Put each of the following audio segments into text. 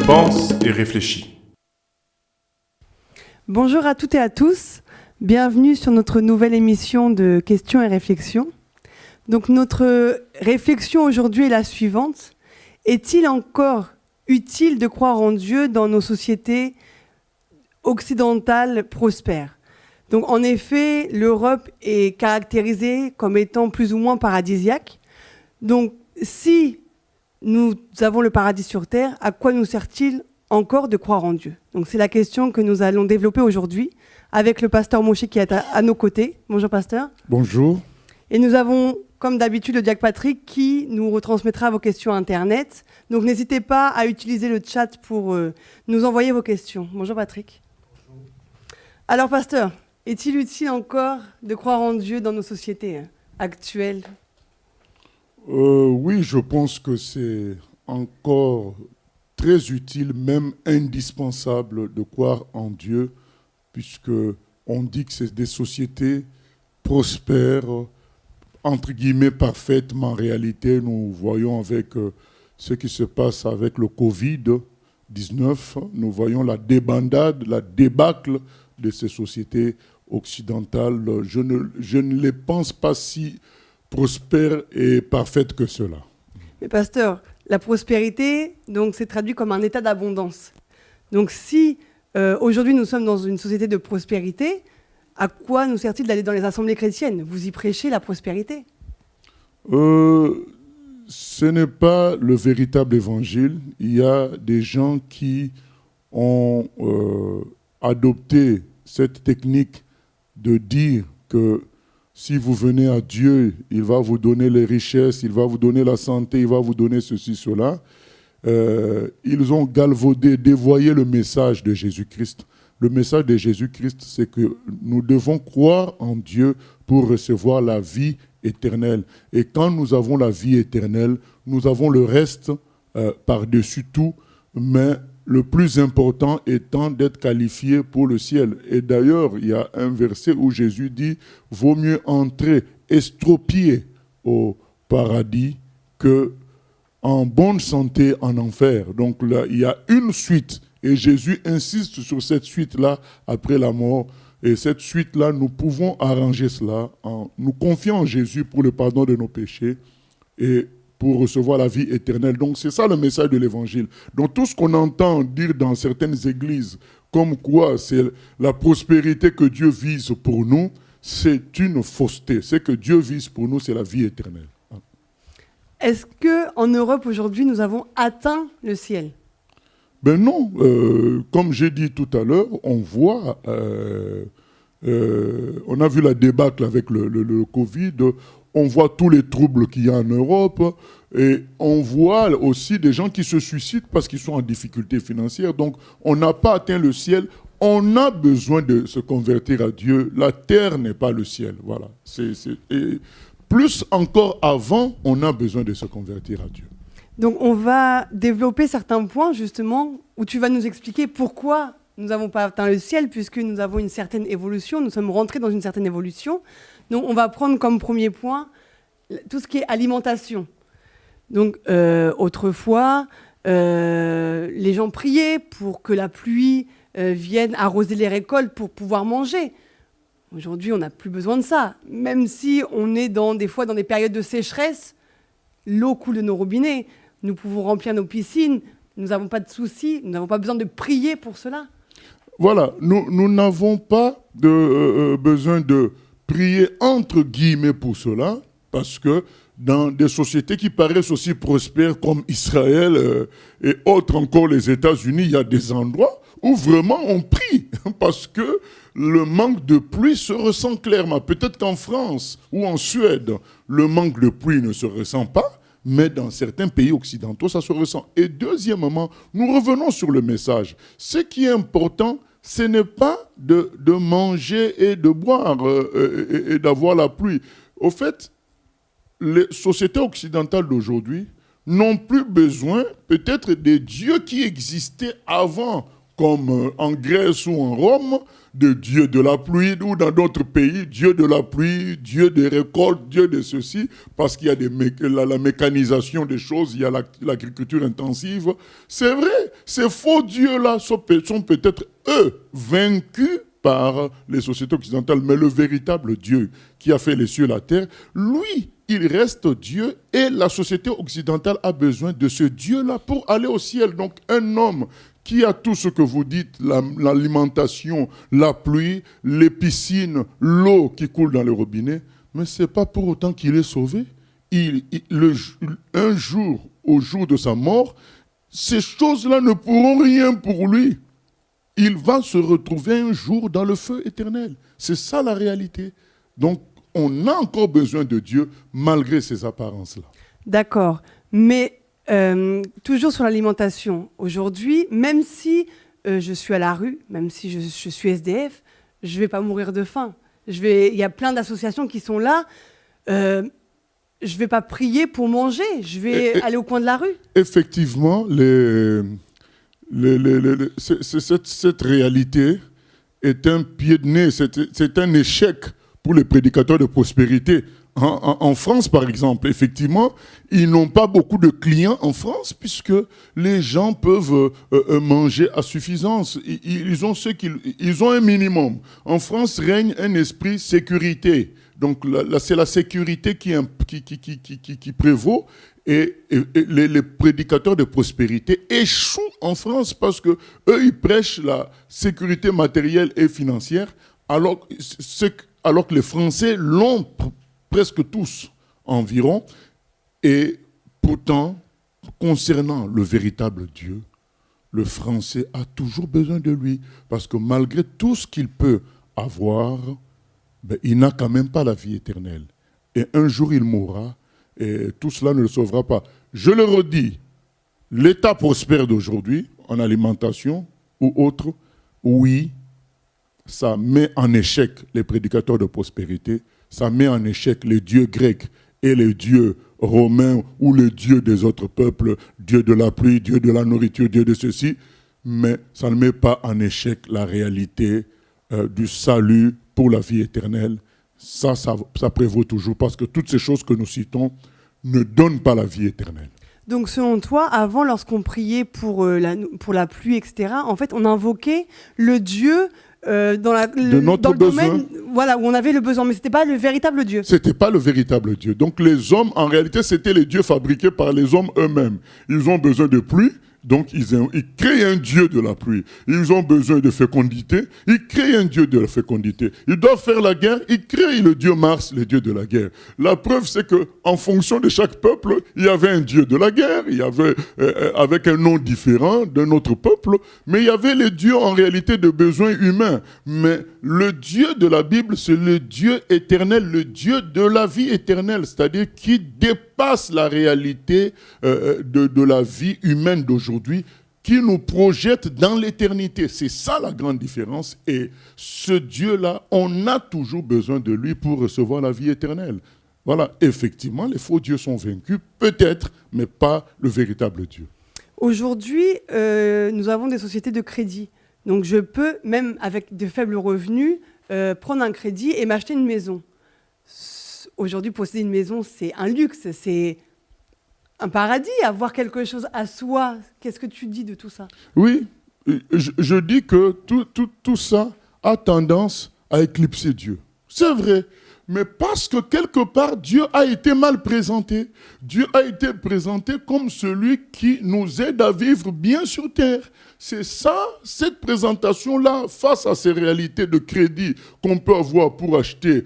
Pense et réfléchis. Bonjour à toutes et à tous, bienvenue sur notre nouvelle émission de questions et réflexions. Donc notre réflexion aujourd'hui est la suivante. Est-il encore utile de croire en Dieu dans nos sociétés occidentales prospères ? Donc en effet, l'Europe est caractérisée comme étant plus ou moins paradisiaque. Donc si nous avons le paradis sur terre, à quoi nous sert-il encore de croire en Dieu? Donc c'est la question que nous allons développer aujourd'hui avec le pasteur Moshe qui est à nos côtés. Bonjour pasteur. Bonjour. Et nous avons, comme d'habitude, le diacre Patrick qui nous retransmettra vos questions Internet. Donc n'hésitez pas à utiliser le chat pour nous envoyer vos questions. Bonjour Patrick. Bonjour. Alors pasteur, est-il utile encore de croire en Dieu dans nos sociétés actuelles ? Oui, je pense que c'est encore très utile, même indispensable de croire en Dieu, puisque on dit que c'est des sociétés prospères, entre guillemets parfaites, mais en réalité, nous voyons avec ce qui se passe avec le Covid-19, nous voyons la débandade, la débâcle de ces sociétés occidentales. Je ne les pense pas si prospères et parfaites que cela. Mais pasteur, la prospérité, donc, c'est traduit comme un état d'abondance. Donc si aujourd'hui nous sommes dans une société de prospérité, à quoi nous sert-il d'aller dans les assemblées chrétiennes? Vous y prêchez la prospérité? Ce n'est pas le véritable évangile. Il y a des gens qui ont adopté cette technique de dire que si vous venez à Dieu, il va vous donner les richesses, il va vous donner la santé, il va vous donner ceci, cela. Ils ont galvaudé, dévoyé le message de Jésus-Christ. Le message de Jésus-Christ, c'est que nous devons croire en Dieu pour recevoir la vie éternelle. Et quand nous avons la vie éternelle, nous avons le reste par-dessus tout, mais le plus important étant d'être qualifié pour le ciel. Et d'ailleurs, il y a un verset où Jésus dit « Vaut mieux entrer estropié au paradis que en bonne santé en enfer ». Donc là, il y a une suite. Et Jésus insiste sur cette suite-là après la mort. Et cette suite-là, nous pouvons arranger cela en nous confiant en Jésus pour le pardon de nos péchés et pour recevoir la vie éternelle. Donc c'est ça le message de l'Évangile. Donc tout ce qu'on entend dire dans certaines églises, comme quoi c'est la prospérité que Dieu vise pour nous, c'est une fausseté. Ce que Dieu vise pour nous, c'est la vie éternelle. Est-ce qu'en Europe aujourd'hui, nous avons atteint le ciel? Ben non, comme j'ai dit tout à l'heure, on voit, on a vu la débâcle avec le Covid, on voit tous les troubles qu'il y a en Europe et on voit aussi des gens qui se suicident parce qu'ils sont en difficulté financière. Donc, on n'a pas atteint le ciel. On a besoin de se convertir à Dieu. La terre n'est pas le ciel. Voilà. Et plus encore avant, on a besoin de se convertir à Dieu. Donc, on va développer certains points, justement, où tu vas nous expliquer pourquoi nous n'avons pas atteint le ciel, puisque nous avons une certaine évolution, nous sommes rentrés dans une certaine évolution. Donc, on va prendre comme premier point tout ce qui est alimentation. Donc, autrefois, les gens priaient pour que la pluie vienne arroser les récoltes pour pouvoir manger. Aujourd'hui, on n'a plus besoin de ça. Même si on est des fois dans des périodes de sécheresse, l'eau coule de nos robinets. Nous pouvons remplir nos piscines. Nous n'avons pas de soucis. Nous n'avons pas besoin de prier pour cela. Voilà. Nous n'avons pas besoin de prier entre guillemets pour cela, parce que dans des sociétés qui paraissent aussi prospères comme Israël et autres encore les États-Unis, il y a des endroits où vraiment on prie, parce que le manque de pluie se ressent clairement. Peut-être qu'en France ou en Suède, le manque de pluie ne se ressent pas, mais dans certains pays occidentaux, ça se ressent. Et deuxièmement, nous revenons sur le message. Ce qui est important, ce n'est pas de manger et de boire et d'avoir la pluie. Au fait, les sociétés occidentales d'aujourd'hui n'ont plus besoin peut-être des dieux qui existaient avant, comme en Grèce ou en Rome, de Dieu de la pluie, ou dans d'autres pays, Dieu de la pluie, Dieu des récoltes, Dieu de ceci, parce qu'il y a la mécanisation des choses, il y a l'agriculture intensive. C'est vrai, ces faux dieux-là sont peut-être, eux, vaincus par les sociétés occidentales, mais le véritable Dieu qui a fait les cieux et la terre, lui, il reste Dieu, et la société occidentale a besoin de ce Dieu-là pour aller au ciel. Donc un homme qui a tout ce que vous dites, l'alimentation, la pluie, les piscines, l'eau qui coule dans les robinets, mais ce n'est pas pour autant qu'il est sauvé. Un jour, au jour de sa mort, ces choses-là ne pourront rien pour lui. Il va se retrouver un jour dans le feu éternel. C'est ça la réalité. Donc, on a encore besoin de Dieu malgré ces apparences-là. D'accord. Mais toujours sur l'alimentation, aujourd'hui, même si je suis à la rue, même si je suis SDF, je ne vais pas mourir de faim. Il y a plein d'associations qui sont là. Je ne vais pas prier pour manger. Je vais aller au coin de la rue. Effectivement, cette réalité est un pied de nez, c'est un échec pour les prédicateurs de prospérité. En France, par exemple, effectivement, ils n'ont pas beaucoup de clients en France puisque les gens peuvent manger à suffisance. Ils ont un minimum. En France règne un esprit sécurité. Donc là, c'est la sécurité qui prévaut. Et les prédicateurs de prospérité échouent en France parce que eux, ils prêchent la sécurité matérielle et financière, alors que les Français l'ont presque tous environ. Et pourtant, concernant le véritable Dieu, le Français a toujours besoin de lui. Parce que malgré tout ce qu'il peut avoir, il n'a quand même pas la vie éternelle. Et un jour, il mourra. Et tout cela ne le sauvera pas. Je le redis, l'État prospère d'aujourd'hui, en alimentation ou autre, oui, ça met en échec les prédicateurs de prospérité, ça met en échec les dieux grecs et les dieux romains ou les dieux des autres peuples, Dieu de la pluie, Dieu de la nourriture, Dieu de ceci, mais ça ne met pas en échec la réalité du salut pour la vie éternelle. Ça prévaut toujours parce que toutes ces choses que nous citons ne donnent pas la vie éternelle. Donc selon toi, avant, lorsqu'on priait pour la pluie, etc., en fait, on invoquait le Dieu dans le domaine, voilà, où on avait le besoin, mais ce n'était pas le véritable Dieu. Ce n'était pas le véritable Dieu. Donc les hommes, en réalité, c'était les dieux fabriqués par les hommes eux-mêmes. Ils ont besoin de pluie. Donc, ils créent un dieu de la pluie. Ils ont besoin de fécondité. Ils créent un dieu de la fécondité. Ils doivent faire la guerre. Ils créent le dieu Mars, le dieu de la guerre. La preuve, c'est qu'en fonction de chaque peuple, il y avait un dieu de la guerre. Il y avait, avec un nom différent d'un autre peuple. Mais il y avait les dieux, en réalité, de besoins humains. Mais le Dieu de la Bible, c'est le Dieu éternel, le Dieu de la vie éternelle. C'est-à-dire qui dépasse la réalité de la vie humaine d'aujourd'hui, qui nous projette dans l'éternité. C'est ça la grande différence. Et ce Dieu-là, on a toujours besoin de lui pour recevoir la vie éternelle. Voilà, effectivement, les faux dieux sont vaincus, peut-être, mais pas le véritable Dieu. Aujourd'hui, nous avons des sociétés de crédit. Donc je peux, même avec de faibles revenus, prendre un crédit et m'acheter une maison. Aujourd'hui, posséder une maison, c'est un luxe, c'est un paradis, avoir quelque chose à soi. Qu'est-ce que tu dis de tout ça? Oui, je dis que tout ça a tendance à éclipser Dieu. C'est vrai, mais parce que quelque part, Dieu a été mal présenté. Dieu a été présenté comme celui qui nous aide à vivre bien sur terre. C'est ça, cette présentation-là, face à ces réalités de crédit qu'on peut avoir pour acheter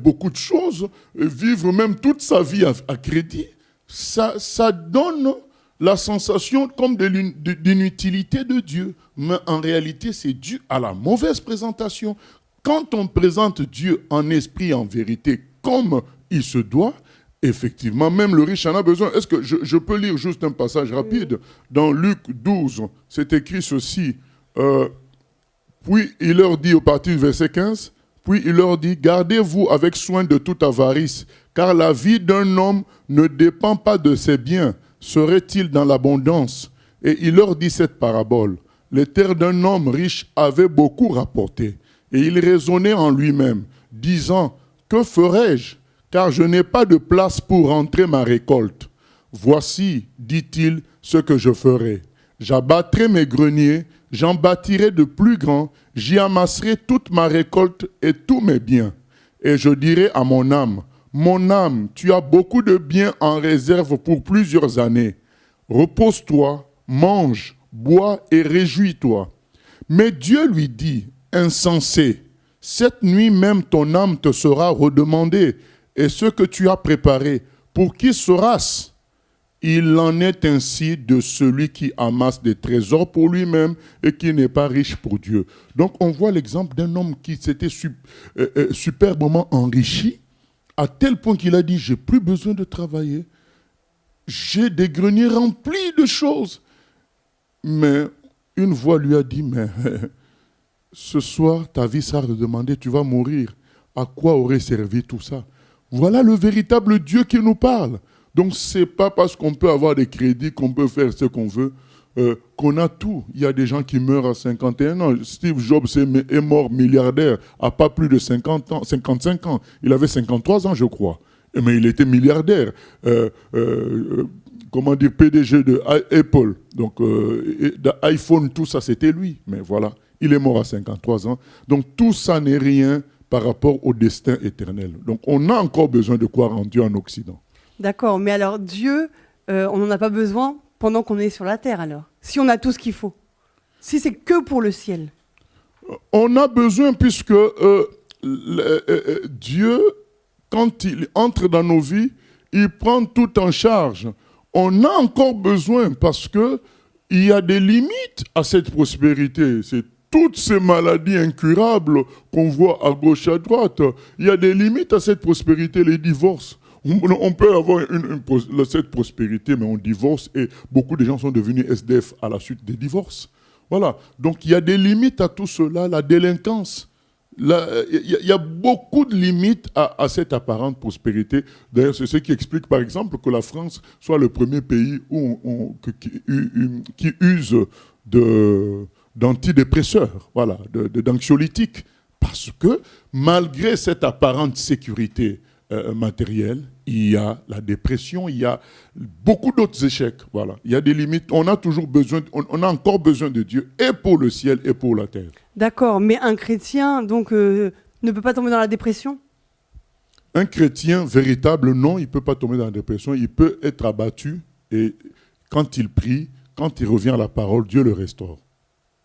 beaucoup de choses, vivre même toute sa vie à crédit, ça donne la sensation comme d'inutilité de Dieu. Mais en réalité, c'est dû à la mauvaise présentation. Quand on présente Dieu en esprit, en vérité, comme il se doit, effectivement, même le riche en a besoin. Est-ce que je peux lire juste un passage rapide? Dans Luc 12, c'est écrit ceci. Puis il leur dit, au partir du verset 15, puis il leur dit, gardez-vous avec soin de toute avarice, car la vie d'un homme ne dépend pas de ses biens. Serait-il dans l'abondance? Et il leur dit cette parabole. les terres d'un homme riche avaient beaucoup rapporté. Et il raisonnait en lui-même, disant, que ferai-je, car je n'ai pas de place pour rentrer ma récolte. Voici, dit-il, ce que je ferai. J'abattrai mes greniers, j'en bâtirai de plus grands, j'y amasserai toute ma récolte et tous mes biens. Et je dirai à mon âme, tu as beaucoup de biens en réserve pour plusieurs années. Repose-toi, mange, bois et réjouis-toi. Mais Dieu lui dit, insensé, cette nuit même ton âme te sera redemandée, et ce que tu as préparé, pour qui sera-ce? Il en est ainsi de celui qui amasse des trésors pour lui-même et qui n'est pas riche pour Dieu. Donc on voit l'exemple d'un homme qui s'était superbement enrichi, à tel point qu'il a dit, j'ai plus besoin de travailler, j'ai des greniers remplis de choses. Mais une voix lui a dit, mais ce soir, ta vie sera redemandée, tu vas mourir. À quoi aurait servi tout ça? Voilà le véritable Dieu qui nous parle. Donc, ce n'est pas parce qu'on peut avoir des crédits, qu'on peut faire ce qu'on veut, qu'on a tout. Il y a des gens qui meurent à 51 ans. Steve Jobs est mort milliardaire à pas plus de 50 ans, 55 ans. Il avait 53 ans, je crois. Mais il était milliardaire. PDG de Apple. Donc, d'iPhone, tout ça, c'était lui. Mais voilà, il est mort à 53 ans. Donc, tout ça n'est rien par rapport au destin éternel. Donc, on a encore besoin de croire en Dieu en Occident. D'accord, mais alors Dieu, on n'en a pas besoin pendant qu'on est sur la terre alors. Si on a tout ce qu'il faut. Si c'est que pour le ciel. On a besoin puisque Dieu, quand il entre dans nos vies, il prend tout en charge. On a encore besoin parce qu'il y a des limites à cette prospérité. C'est toutes ces maladies incurables qu'on voit à gauche, à droite. Il y a des limites à cette prospérité, les divorces. On peut avoir cette prospérité, mais on divorce et beaucoup de gens sont devenus SDF à la suite des divorces. Voilà. Donc, il y a des limites à tout cela, la délinquance. Il y a beaucoup de limites à cette apparente prospérité. D'ailleurs, c'est ce qui explique, par exemple, que la France soit le premier pays qui use d'antidépresseurs, voilà, d'anxiolytiques. Parce que, malgré cette apparente sécurité matériel, il y a la dépression, il y a beaucoup d'autres échecs. Voilà. Il y a des limites. On a toujours besoin, on a encore besoin de Dieu, et pour le ciel et pour la terre. D'accord, mais un chrétien donc ne peut pas tomber dans la dépression? Un chrétien véritable, non, il ne peut pas tomber dans la dépression. Il peut être abattu et quand il prie, quand il revient à la parole, Dieu le restaure.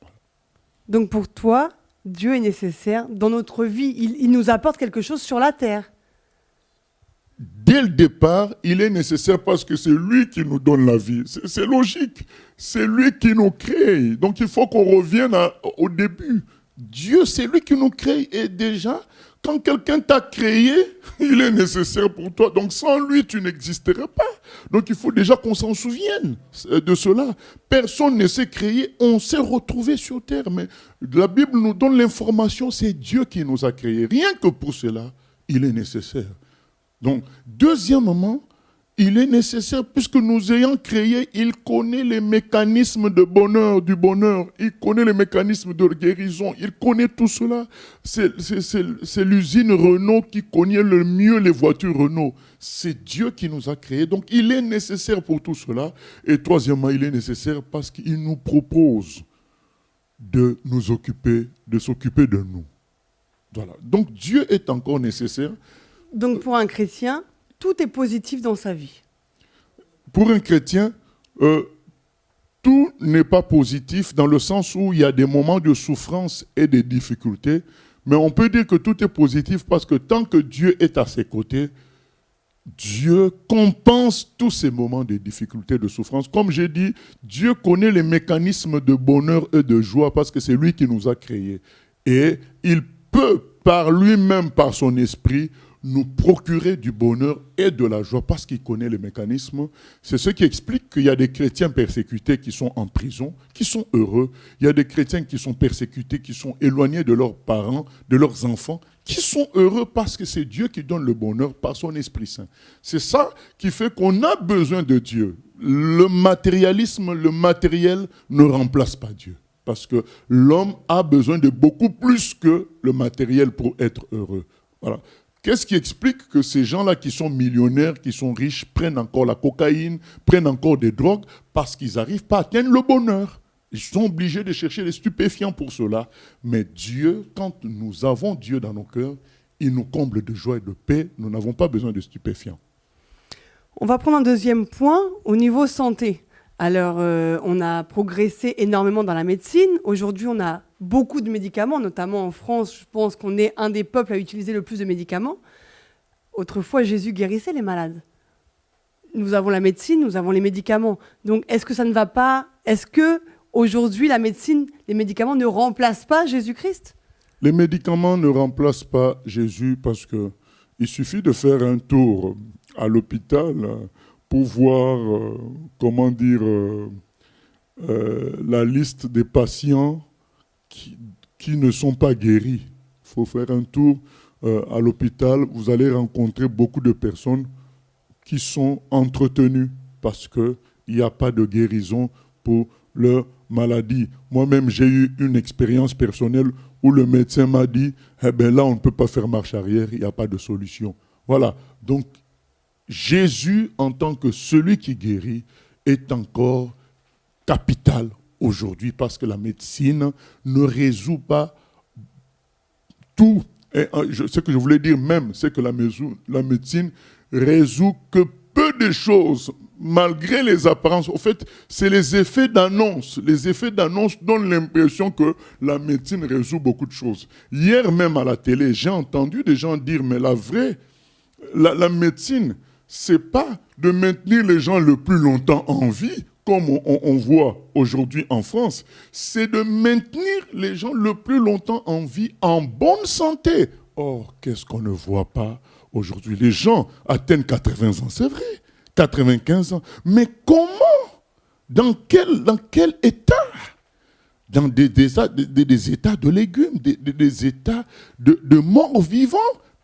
Voilà. Donc pour toi, Dieu est nécessaire dans notre vie. Il nous apporte quelque chose sur la terre. Dès le départ, il est nécessaire parce que c'est lui qui nous donne la vie. C'est logique. C'est lui qui nous crée. Donc il faut qu'on revienne au début. Dieu, c'est lui qui nous crée. Et déjà, quand quelqu'un t'a créé, il est nécessaire pour toi. Donc sans lui, tu n'existerais pas. Donc il faut déjà qu'on s'en souvienne de cela. Personne ne s'est créé. On s'est retrouvé sur terre. Mais la Bible nous donne l'information. C'est Dieu qui nous a créés. Rien que pour cela, il est nécessaire. Donc, deuxièmement, il est nécessaire, puisque nous ayant créé, il connaît les mécanismes de bonheur, du bonheur, il connaît les mécanismes de guérison, il connaît tout cela. C'est l'usine Renault qui connaît le mieux les voitures Renault. C'est Dieu qui nous a créés, donc il est nécessaire pour tout cela. Et troisièmement, il est nécessaire parce qu'il nous propose de nous occuper, de s'occuper de nous. Voilà. Donc Dieu est encore nécessaire. Donc pour un chrétien, tout est positif dans sa vie. Pour un chrétien, tout n'est pas positif dans le sens où il y a des moments de souffrance et de difficultés, mais on peut dire que tout est positif parce que tant que Dieu est à ses côtés, Dieu compense tous ces moments de difficultés, de souffrance. Comme j'ai dit, Dieu connaît les mécanismes de bonheur et de joie parce que c'est lui qui nous a créés. Et il peut, par lui-même, par son esprit, nous procurer du bonheur et de la joie parce qu'il connaît les mécanismes. C'est ce qui explique qu'il y a des chrétiens persécutés qui sont en prison, qui sont heureux. Il y a des chrétiens qui sont persécutés, qui sont éloignés de leurs parents, de leurs enfants, qui sont heureux parce que c'est Dieu qui donne le bonheur par son Esprit Saint. C'est ça qui fait qu'on a besoin de Dieu. Le matérialisme, le matériel ne remplace pas Dieu. Parce que l'homme a besoin de beaucoup plus que le matériel pour être heureux. Voilà. Qu'est-ce qui explique que ces gens-là qui sont millionnaires, qui sont riches, prennent encore la cocaïne, prennent encore des drogues, parce qu'ils n'arrivent pas à atteindre le bonheur. Ils sont obligés de chercher des stupéfiants pour cela. Mais Dieu, quand nous avons Dieu dans nos cœurs, il nous comble de joie et de paix. Nous n'avons pas besoin de stupéfiants. On va prendre un deuxième point au niveau santé. Alors, on a progressé énormément dans la médecine. Aujourd'hui, on a beaucoup de médicaments, notamment en France. Je pense qu'on est un des peuples à utiliser le plus de médicaments. Autrefois, Jésus guérissait les malades. Nous avons la médecine, nous avons les médicaments. Donc, est-ce que ça ne va pas? Est-ce que aujourd'hui, la médecine, les médicaments ne remplacent pas Jésus-Christ? Les médicaments ne remplacent pas Jésus parce qu'il suffit de faire un tour à l'hôpital pour voir, la liste des patients qui ne sont pas guéris. Il faut faire un tour à l'hôpital. Vous allez rencontrer beaucoup de personnes qui sont entretenues parce qu'il n'y a pas de guérison pour leur maladie. Moi-même, j'ai eu une expérience personnelle où le médecin m'a dit « Eh bien là, on ne peut pas faire marche arrière, il n'y a pas de solution. » Voilà. Donc, Jésus, en tant que celui qui guérit, est encore capital aujourd'hui parce que la médecine ne résout pas tout. Et ce que je voulais dire même, c'est que la médecine résout que peu de choses, malgré les apparences. En fait, c'est les effets d'annonce. Les effets d'annonce donnent l'impression que la médecine résout beaucoup de choses. Hier même à la télé, j'ai entendu des gens dire, mais la médecine, c'est pas de maintenir les gens le plus longtemps en vie, comme on voit aujourd'hui en France, c'est de maintenir les gens le plus longtemps en vie en bonne santé. Or, qu'est-ce qu'on ne voit pas aujourd'hui? Les gens atteignent 80 ans, c'est vrai, 95 ans. Mais comment? Dans quel état? Dans des états de légumes, des états de morts vivants.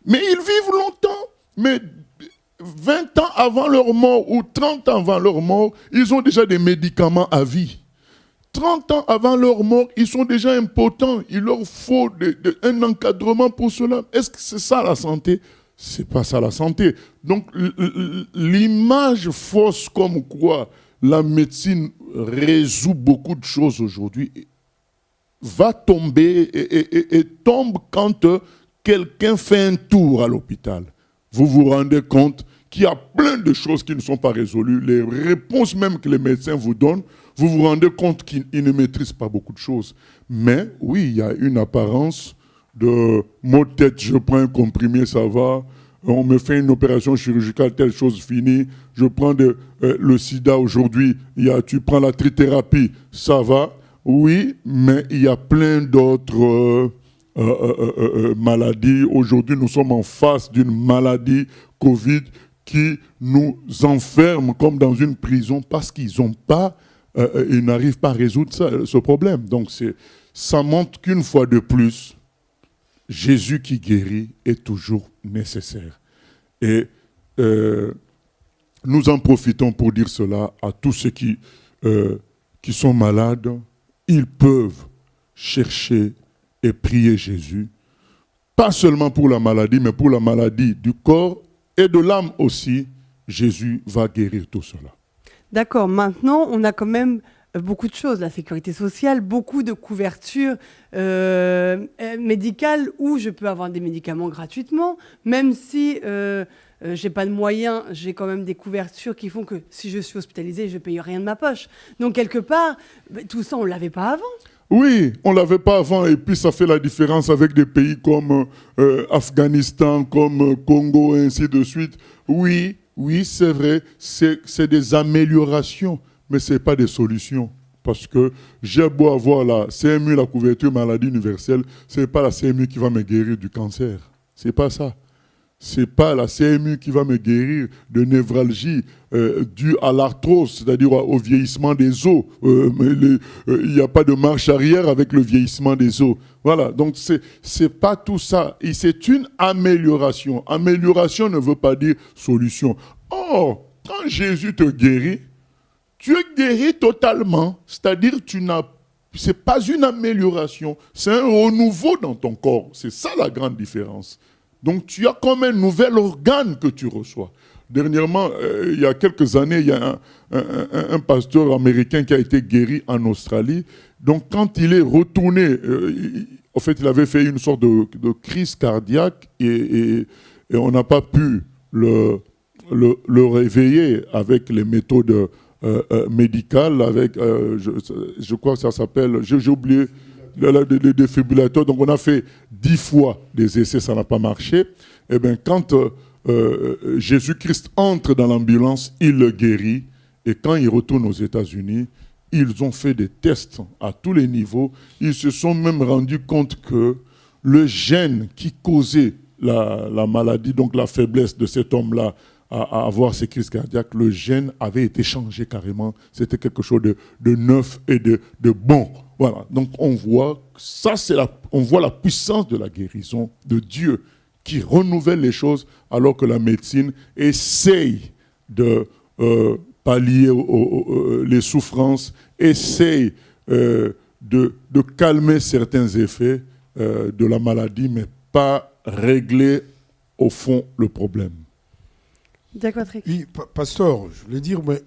Mais ils vivent longtemps. Mais 20 ans avant leur mort ou 30 ans avant leur mort, ils ont déjà des médicaments à vie. 30 ans avant leur mort, ils sont déjà impotents. Il leur faut un encadrement pour cela. Est-ce que c'est ça la santé? C'est pas ça la santé. Donc l'image fausse comme quoi la médecine résout beaucoup de choses aujourd'hui va tomber et tombe quand quelqu'un fait un tour à l'hôpital. Vous vous rendez compte qu'il y a plein de choses qui ne sont pas résolues. Les réponses même que les médecins vous donnent, vous vous rendez compte qu'ils ne maîtrisent pas beaucoup de choses. Mais oui, il y a une apparence de maux de tête, je prends un comprimé, ça va. On me fait une opération chirurgicale, telle chose finie. Je prends le sida aujourd'hui, tu prends la trithérapie, ça va. Oui, mais il y a plein d'autres maladies. Aujourd'hui, nous sommes en face d'une maladie Covid qui nous enferme comme dans une prison parce qu'ils n'arrivent pas à résoudre ce problème. Donc, ça montre qu'une fois de plus, Jésus qui guérit est toujours nécessaire. Et nous en profitons pour dire cela à tous ceux qui sont malades. Ils peuvent chercher et prier Jésus, pas seulement pour la maladie, mais pour la maladie du corps et de l'âme aussi. Jésus va guérir tout cela. D'accord, maintenant on a quand même beaucoup de choses, la sécurité sociale, beaucoup de couvertures médicales où je peux avoir des médicaments gratuitement, même si j'ai pas de moyens, j'ai quand même des couvertures qui font que si je suis hospitalisé, je ne paye rien de ma poche. Donc quelque part, tout ça on ne l'avait pas avant. Oui, on ne l'avait pas avant et puis ça fait la différence avec des pays comme Afghanistan, comme Congo et ainsi de suite. Oui, c'est vrai, c'est des améliorations, mais ce n'est pas des solutions. Parce que j'ai beau avoir la CMU, la couverture maladie universelle, ce n'est pas la CMU qui va me guérir du cancer. Ce n'est pas ça. Ce n'est pas la CMU qui va me guérir de névralgie due à l'arthrose, c'est-à-dire au vieillissement des os. Il n'y a pas de marche arrière avec le vieillissement des os. Voilà, donc c'est pas tout ça. Et c'est une amélioration. Amélioration ne veut pas dire solution. Or, quand Jésus te guérit, tu es guéri totalement. C'est-à-dire tu n'as c'est pas une amélioration, c'est un renouveau dans ton corps. C'est ça la grande différence. Donc tu as comme un nouvel organe que tu reçois. Dernièrement, il y a quelques années, il y a un pasteur américain qui a été guéri en Australie. Donc quand il est retourné, en fait il avait fait une sorte de crise cardiaque et on n'a pas pu le réveiller avec les méthodes médicales, avec, je crois que ça s'appelle, j'ai oublié, le défibrillateur. Donc on a fait 10 fois des essais, ça n'a pas marché. Et bien quand Jésus-Christ entre dans l'ambulance, il le guérit. Et quand il retourne aux États-Unis, ils ont fait des tests à tous les niveaux. Ils se sont même rendus compte que le gène qui causait la maladie, donc la faiblesse de cet homme-là à avoir ces crises cardiaques, le gène avait été changé carrément. C'était quelque chose de neuf et de bon. Voilà. Donc on voit, on voit la puissance de la guérison de Dieu qui renouvelle les choses alors que la médecine essaye de pallier les souffrances, essaye de calmer certains effets de la maladie, mais pas régler au fond le problème. Oui, pasteur, je voulais dire, mais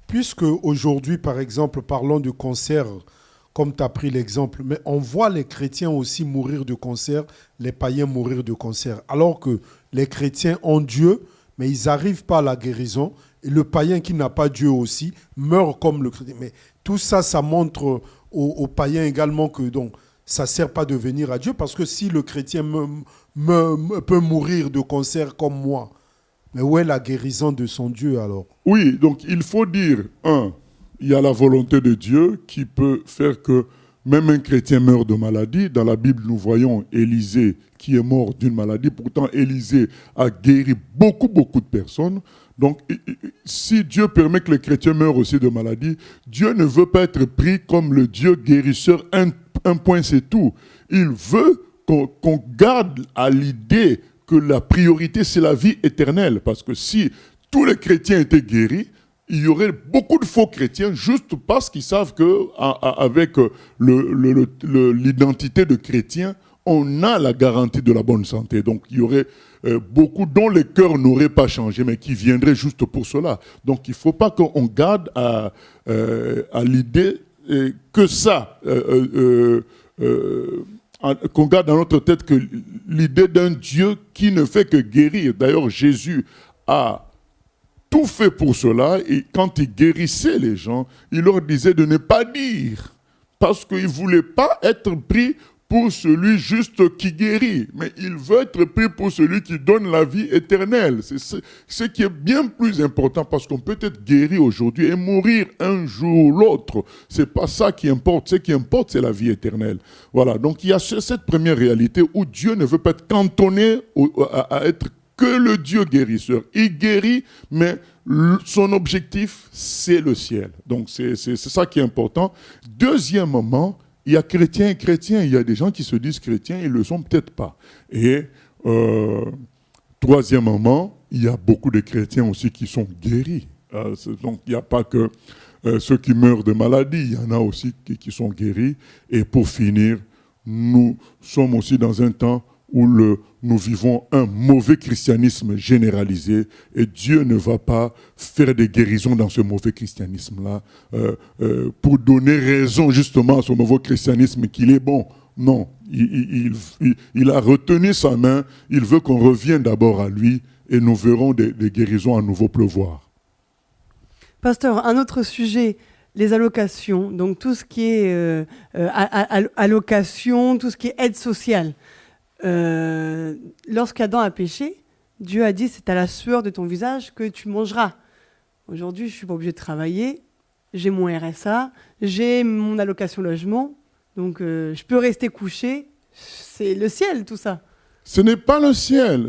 puisque aujourd'hui, par exemple, parlons de cancer, comme tu as pris l'exemple, mais on voit les chrétiens aussi mourir de cancer, les païens mourir de cancer, alors que les chrétiens ont Dieu, mais ils n'arrivent pas à la guérison, et le païen qui n'a pas Dieu aussi meurt comme le chrétien. Mais tout ça, ça montre aux païens également que donc, ça ne sert pas de venir à Dieu, parce que si le chrétien peut mourir de cancer comme moi, mais où est la guérison de son Dieu alors? Oui, donc il faut dire, il y a la volonté de Dieu qui peut faire que même un chrétien meurt de maladie. Dans la Bible, nous voyons Élisée qui est mort d'une maladie. Pourtant, Élisée a guéri beaucoup de personnes. Donc, si Dieu permet que les chrétiens meurent aussi de maladie, Dieu ne veut pas être pris comme le Dieu guérisseur. Un point, c'est tout. Il veut qu'on garde à l'idée que la priorité, c'est la vie éternelle. Parce que si tous les chrétiens étaient guéris, il y aurait beaucoup de faux chrétiens juste parce qu'ils savent qu'avec l'identité de chrétien, on a la garantie de la bonne santé. Donc il y aurait beaucoup dont les cœurs n'auraient pas changé, mais qui viendraient juste pour cela. Donc il ne faut pas qu'on garde à l'idée que ça... qu'on garde dans notre tête que l'idée d'un Dieu qui ne fait que guérir. D'ailleurs, Jésus a tout fait pour cela, et quand il guérissait les gens, il leur disait de ne pas dire, parce qu'il ne voulait pas être pris pour celui juste qui guérit, mais il veut être pris pour celui qui donne la vie éternelle. C'est ce qui est bien plus important, parce qu'on peut être guéri aujourd'hui et mourir un jour ou l'autre. Ce n'est pas ça qui importe. Ce qui importe, c'est la vie éternelle. Voilà, donc il y a cette première réalité où Dieu ne veut pas être cantonné à être que le Dieu guérisseur. Il guérit, mais son objectif, c'est le ciel. Donc c'est ça qui est important. Deuxièmement, il y a chrétiens et chrétiens. Il y a des gens qui se disent chrétiens, ils ne le sont peut-être pas. Et troisièmement, il y a beaucoup de chrétiens aussi qui sont guéris. Donc il n'y a pas que ceux qui meurent de maladie, il y en a aussi qui sont guéris. Et pour finir, nous sommes aussi dans un temps où nous vivons un mauvais christianisme généralisé, et Dieu ne va pas faire des guérisons dans ce mauvais christianisme-là pour donner raison justement à ce mauvais christianisme qu'il est bon. Non, il a retenu sa main, il veut qu'on revienne d'abord à lui, et nous verrons des guérisons à nouveau pleuvoir. Pasteur, un autre sujet, les allocations, donc tout ce qui est allocation, tout ce qui est aide sociale. Lorsqu'Adam a péché, Dieu a dit c'est à la sueur de ton visage que tu mangeras. Aujourd'hui, je ne suis pas obligée de travailler, j'ai mon RSA, j'ai mon allocation logement, donc je peux rester couché. C'est le ciel, tout ça. Ce n'est pas le ciel.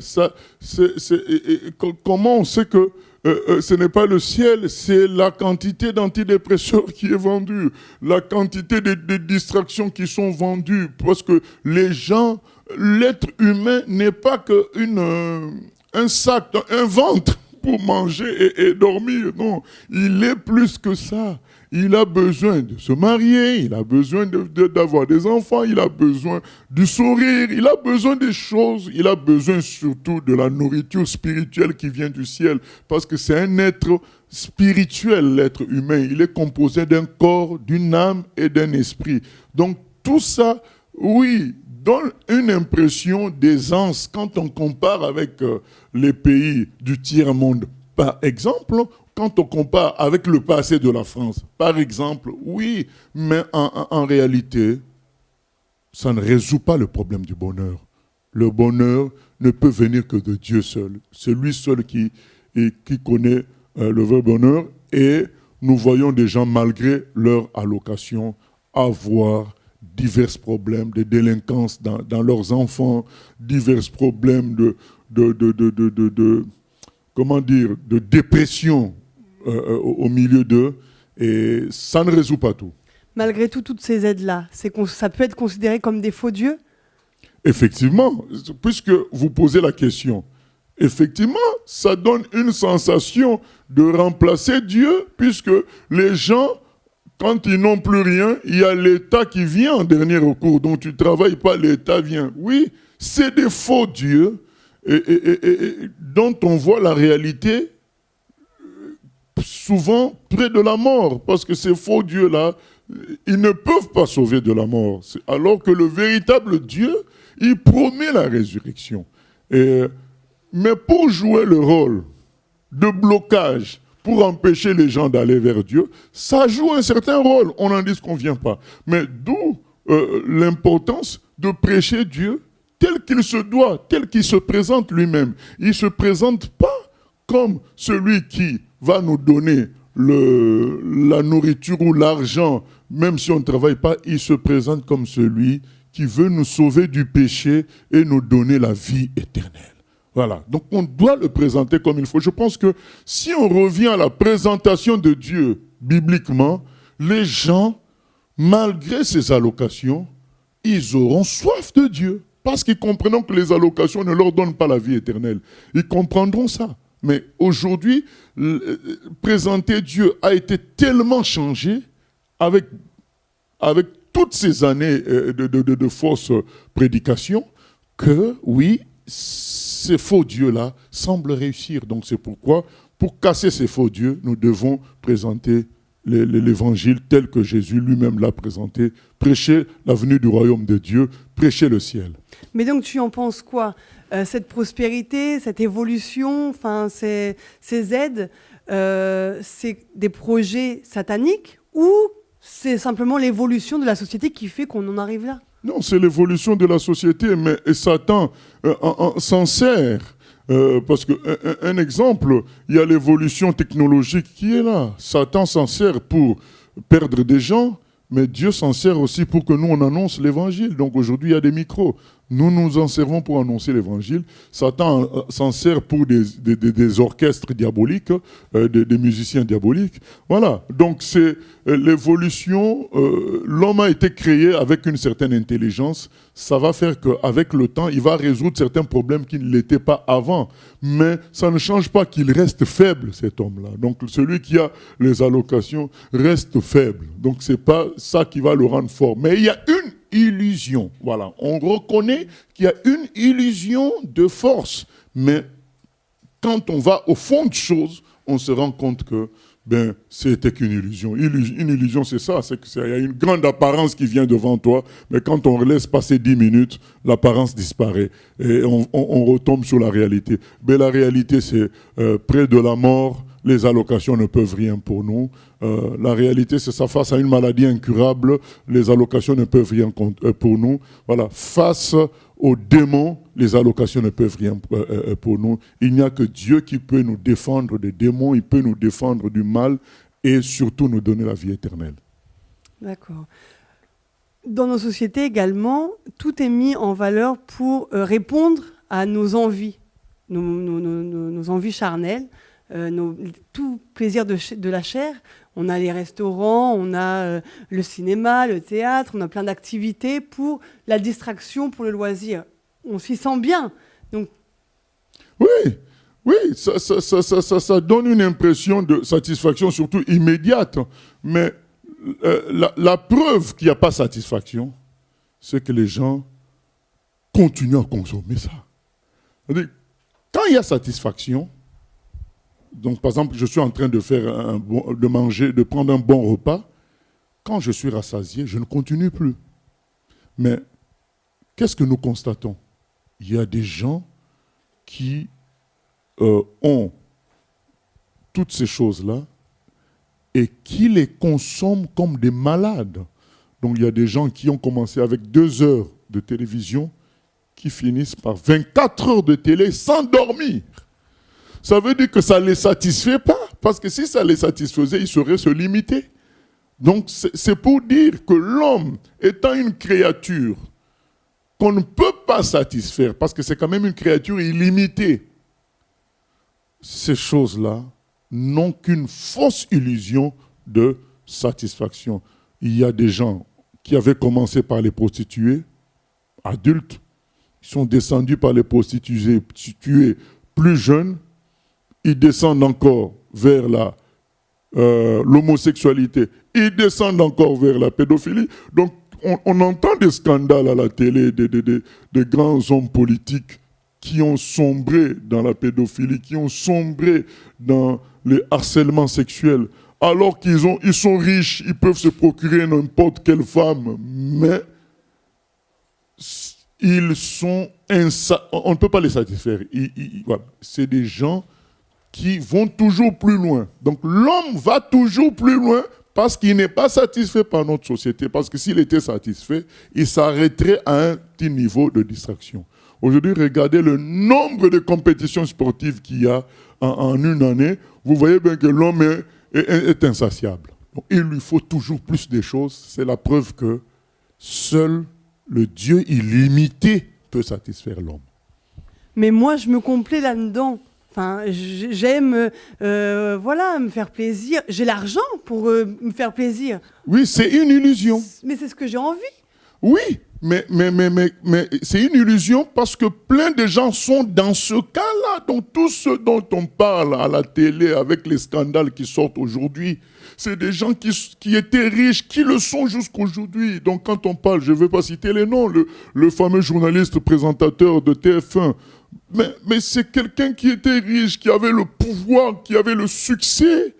Comment on sait que ce n'est pas le ciel? C'est la quantité d'antidépresseurs qui est vendue, la quantité de distractions qui sont vendues, parce que les gens... L'être humain n'est pas qu'un sac, un ventre pour manger et dormir. Non, il est plus que ça. il a besoin de se marier, il a besoin d'avoir des enfants, il a besoin du sourire, il a besoin des choses, il a besoin surtout de la nourriture spirituelle qui vient du ciel, parce que c'est un être spirituel, l'être humain. Il est composé d'un corps, d'une âme et d'un esprit. Donc tout ça, oui, donne une impression d'aisance quand on compare avec les pays du tiers-monde. Par exemple, quand on compare avec le passé de la France, par exemple, oui, mais en réalité, ça ne résout pas le problème du bonheur. Le bonheur ne peut venir que de Dieu seul. C'est lui seul qui connaît le vrai bonheur. Et nous voyons des gens, malgré leur allocation, avoir divers problèmes de délinquance dans leurs enfants, divers problèmes de dépression au milieu d'eux, et ça ne résout pas tout. Malgré tout, toutes ces aides-là, ça peut être considéré comme des faux dieux? Effectivement, puisque vous posez la question, effectivement, ça donne une sensation de remplacer Dieu, puisque les gens, quand ils n'ont plus rien, il y a l'État qui vient en dernier recours. Donc tu ne travailles pas, l'État vient. Oui, c'est des faux dieux et dont on voit la réalité souvent près de la mort, parce que ces faux dieux-là, ils ne peuvent pas sauver de la mort. Alors que le véritable Dieu, il promet la résurrection. Mais pour jouer le rôle de blocage, pour empêcher les gens d'aller vers Dieu, ça joue un certain rôle. On n'en dit ce qu'on ne vient pas. Mais d'où l'importance de prêcher Dieu tel qu'il se doit, tel qu'il se présente lui-même. Il ne se présente pas comme celui qui va nous donner la nourriture ou l'argent, même si on ne travaille pas. Il se présente comme celui qui veut nous sauver du péché et nous donner la vie éternelle. Voilà, donc on doit le présenter comme il faut. Je pense que si on revient à la présentation de Dieu bibliquement, les gens, malgré ces allocations, ils auront soif de Dieu. Parce qu'ils comprendront que les allocations ne leur donnent pas la vie éternelle. Ils comprendront ça. Mais aujourd'hui, présenter Dieu a été tellement changé avec toutes ces années de fausses prédications que, oui, ces faux dieux-là semblent réussir. Donc c'est pourquoi, pour casser ces faux dieux, nous devons présenter l'évangile tel que Jésus lui-même l'a présenté, prêcher la venue du royaume de Dieu, prêcher le ciel. Mais donc tu en penses quoi? Cette prospérité, cette évolution, ces aides, c'est des projets sataniques ou c'est simplement l'évolution de la société qui fait qu'on en arrive là? Non, c'est l'évolution de la société, mais Satan s'en sert. Parce qu'un exemple, il y a l'évolution technologique qui est là. Satan s'en sert pour perdre des gens, mais Dieu s'en sert aussi pour que nous, on annonce l'évangile. Donc aujourd'hui, il y a des micros. Nous nous en servons pour annoncer l'évangile. Satan s'en sert pour des orchestres diaboliques, des musiciens diaboliques. Voilà. Donc c'est l'évolution. L'homme a été créé avec une certaine intelligence. Ça va faire qu'avec le temps, il va résoudre certains problèmes qui ne l'étaient pas avant. Mais ça ne change pas qu'il reste faible, cet homme-là. Donc celui qui a les allocations reste faible. Donc c'est pas ça qui va le rendre fort. Mais il y a une illusion. Voilà. On reconnaît qu'il y a une illusion de force. Mais quand on va au fond de choses, on se rend compte que c'était qu'une illusion. Une illusion, c'est ça. C'est qu'il y a une grande apparence qui vient devant toi, mais quand on laisse passer 10 minutes, l'apparence disparaît. Et on retombe sur la réalité. Mais la réalité, c'est près de la mort, les allocations ne peuvent rien pour nous. La réalité, c'est ça. Face à une maladie incurable, les allocations ne peuvent rien pour nous. Voilà. Face aux démons, les allocations ne peuvent rien pour nous. Il n'y a que Dieu qui peut nous défendre des démons, il peut nous défendre du mal et surtout nous donner la vie éternelle. D'accord. Dans nos sociétés également, tout est mis en valeur pour répondre à nos envies, nos envies charnelles. Tout plaisir de la chair. On a les restaurants, on a le cinéma, le théâtre, on a plein d'activités pour la distraction, pour le loisir. On s'y sent bien. Donc... Oui, Oui, ça donne une impression de satisfaction, surtout immédiate. Mais la preuve qu'il n'y a pas satisfaction, c'est que les gens continuent à consommer ça. C'est-à-dire, quand il y a satisfaction, donc par exemple, je suis en train de de prendre un bon repas, quand je suis rassasié, je ne continue plus. Mais qu'est-ce que nous constatons? Il y a des gens qui ont toutes ces choses-là et qui les consomment comme des malades. Donc il y a des gens qui ont commencé avec 2 heures de télévision qui finissent par 24 heures de télé sans dormir. Ça veut dire que ça ne les satisfait pas, parce que si ça les satisfaisait, ils sauraient se limiter. Donc c'est pour dire que l'homme étant une créature qu'on ne peut pas satisfaire, parce que c'est quand même une créature illimitée, ces choses-là n'ont qu'une fausse illusion de satisfaction. Il y a des gens qui avaient commencé par les prostituées, adultes, ils sont descendus par les prostituées plus jeunes, ils descendent encore vers l'homosexualité, ils descendent encore vers la pédophilie. Donc on entend des scandales à la télé, des grands hommes politiques qui ont sombré dans la pédophilie, qui ont sombré dans le harcèlement sexuel, alors qu'ils sont riches, ils peuvent se procurer n'importe quelle femme, mais on ne peut pas les satisfaire. Voilà. C'est des gens qui vont toujours plus loin. Donc l'homme va toujours plus loin parce qu'il n'est pas satisfait par notre société, parce que s'il était satisfait, il s'arrêterait à un petit niveau de distraction. Aujourd'hui, regardez le nombre de compétitions sportives qu'il y a en une année. Vous voyez bien que l'homme est insatiable. Donc, il lui faut toujours plus de choses. C'est la preuve que seul le Dieu illimité peut satisfaire l'homme. Mais moi, je me complais là-dedans. Enfin, j'aime me faire plaisir. J'ai l'argent pour me faire plaisir. Oui, c'est une illusion. Mais c'est ce que j'ai envie. Oui, mais c'est une illusion parce que plein de gens sont dans ce cas-là. Donc tout ce dont on parle à la télé avec les scandales qui sortent aujourd'hui, c'est des gens qui étaient riches, qui le sont jusqu'aujourd'hui. Donc quand on parle, je ne vais pas citer les noms, le fameux journaliste présentateur de TF1, mais c'est quelqu'un qui était riche, qui avait le pouvoir, qui avait le succès.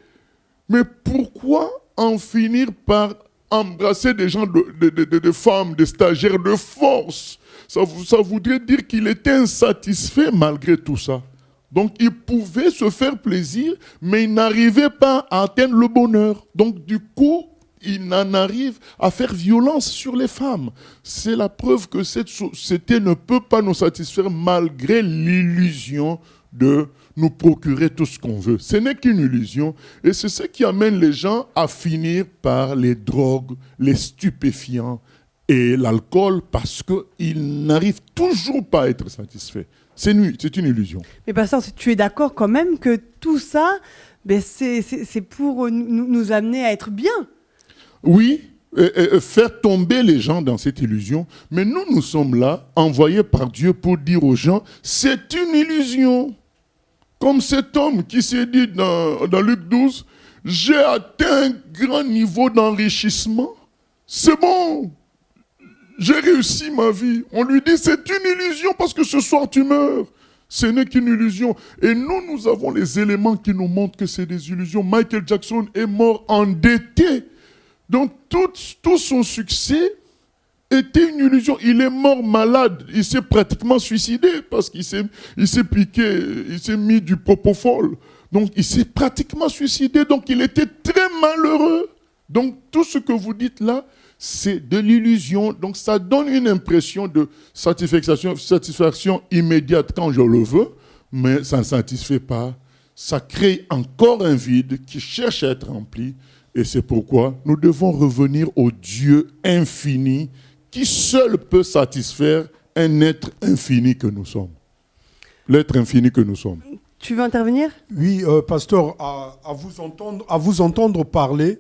Mais pourquoi en finir par embrasser des gens, des femmes, des stagiaires de force? Ça voudrait dire qu'il était insatisfait malgré tout ça. Donc il pouvait se faire plaisir, mais il n'arrivait pas à atteindre le bonheur. Donc du coup, il en arrive à faire violence sur les femmes. C'est la preuve que cette société ne peut pas nous satisfaire malgré l'illusion de nous procurer tout ce qu'on veut. Ce n'est qu'une illusion et c'est ce qui amène les gens à finir par les drogues, les stupéfiants et l'alcool parce qu'ils n'arrivent toujours pas à être satisfaits. C'est une illusion. Mais pasteur, tu es d'accord quand même que tout ça, c'est pour nous amener à être bien? Oui, faire tomber les gens dans cette illusion. Mais nous sommes là, envoyés par Dieu pour dire aux gens, c'est une illusion. Comme cet homme qui s'est dit dans Luc 12, j'ai atteint un grand niveau d'enrichissement. C'est bon, j'ai réussi ma vie. On lui dit, c'est une illusion parce que ce soir tu meurs. Ce n'est qu'une illusion. Et nous avons les éléments qui nous montrent que c'est des illusions. Michael Jackson est mort endetté. Donc tout son succès était une illusion. Il est mort malade. Il s'est pratiquement suicidé parce qu'il s'est piqué, il s'est mis du propofol. Donc il s'est pratiquement suicidé. Donc il était très malheureux. Donc tout ce que vous dites là, c'est de l'illusion. Donc ça donne une impression de satisfaction immédiate quand je le veux, mais ça ne satisfait pas. Ça crée encore un vide qui cherche à être rempli. Et c'est pourquoi nous devons revenir au Dieu infini qui seul peut satisfaire un être infini que nous sommes. L'être infini que nous sommes. Tu veux intervenir? Oui, pasteur, à vous entendre parler,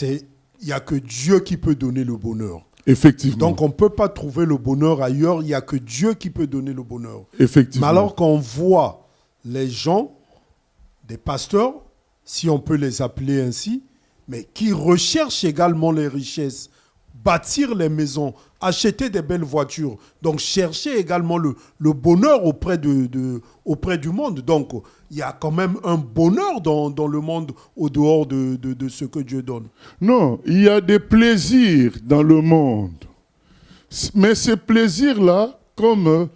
il n'y a que Dieu qui peut donner le bonheur. Effectivement. Donc on ne peut pas trouver le bonheur ailleurs, il n'y a que Dieu qui peut donner le bonheur. Effectivement. Mais alors qu'on voit les gens, des pasteurs, si on peut les appeler ainsi, mais qui recherchent également les richesses, bâtir les maisons, acheter des belles voitures, donc chercher également le bonheur auprès du monde. Donc, il y a quand même un bonheur dans le monde au dehors de ce que Dieu donne. Non, il y a des plaisirs dans le monde. Mais ces plaisirs-là, comme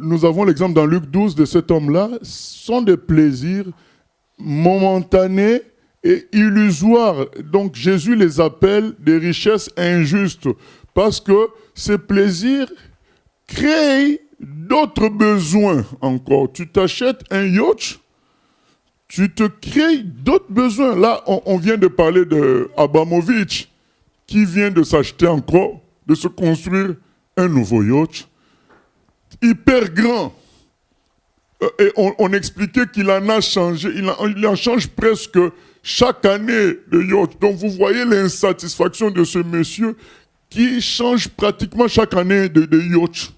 nous avons l'exemple dans Luc 12 de cet homme-là, sont des plaisirs momentanés et illusoires. Donc Jésus les appelle des richesses injustes parce que ces plaisirs créent d'autres besoins encore. Tu t'achètes un yacht, tu te crées d'autres besoins. Là, on vient de parler d'Abramovich qui vient de s'acheter encore, de se construire un nouveau yacht hyper grand. Et on expliquait qu'il en a changé, il en change presque chaque année de yacht. Donc vous voyez l'insatisfaction de ce monsieur qui change pratiquement chaque année de yacht.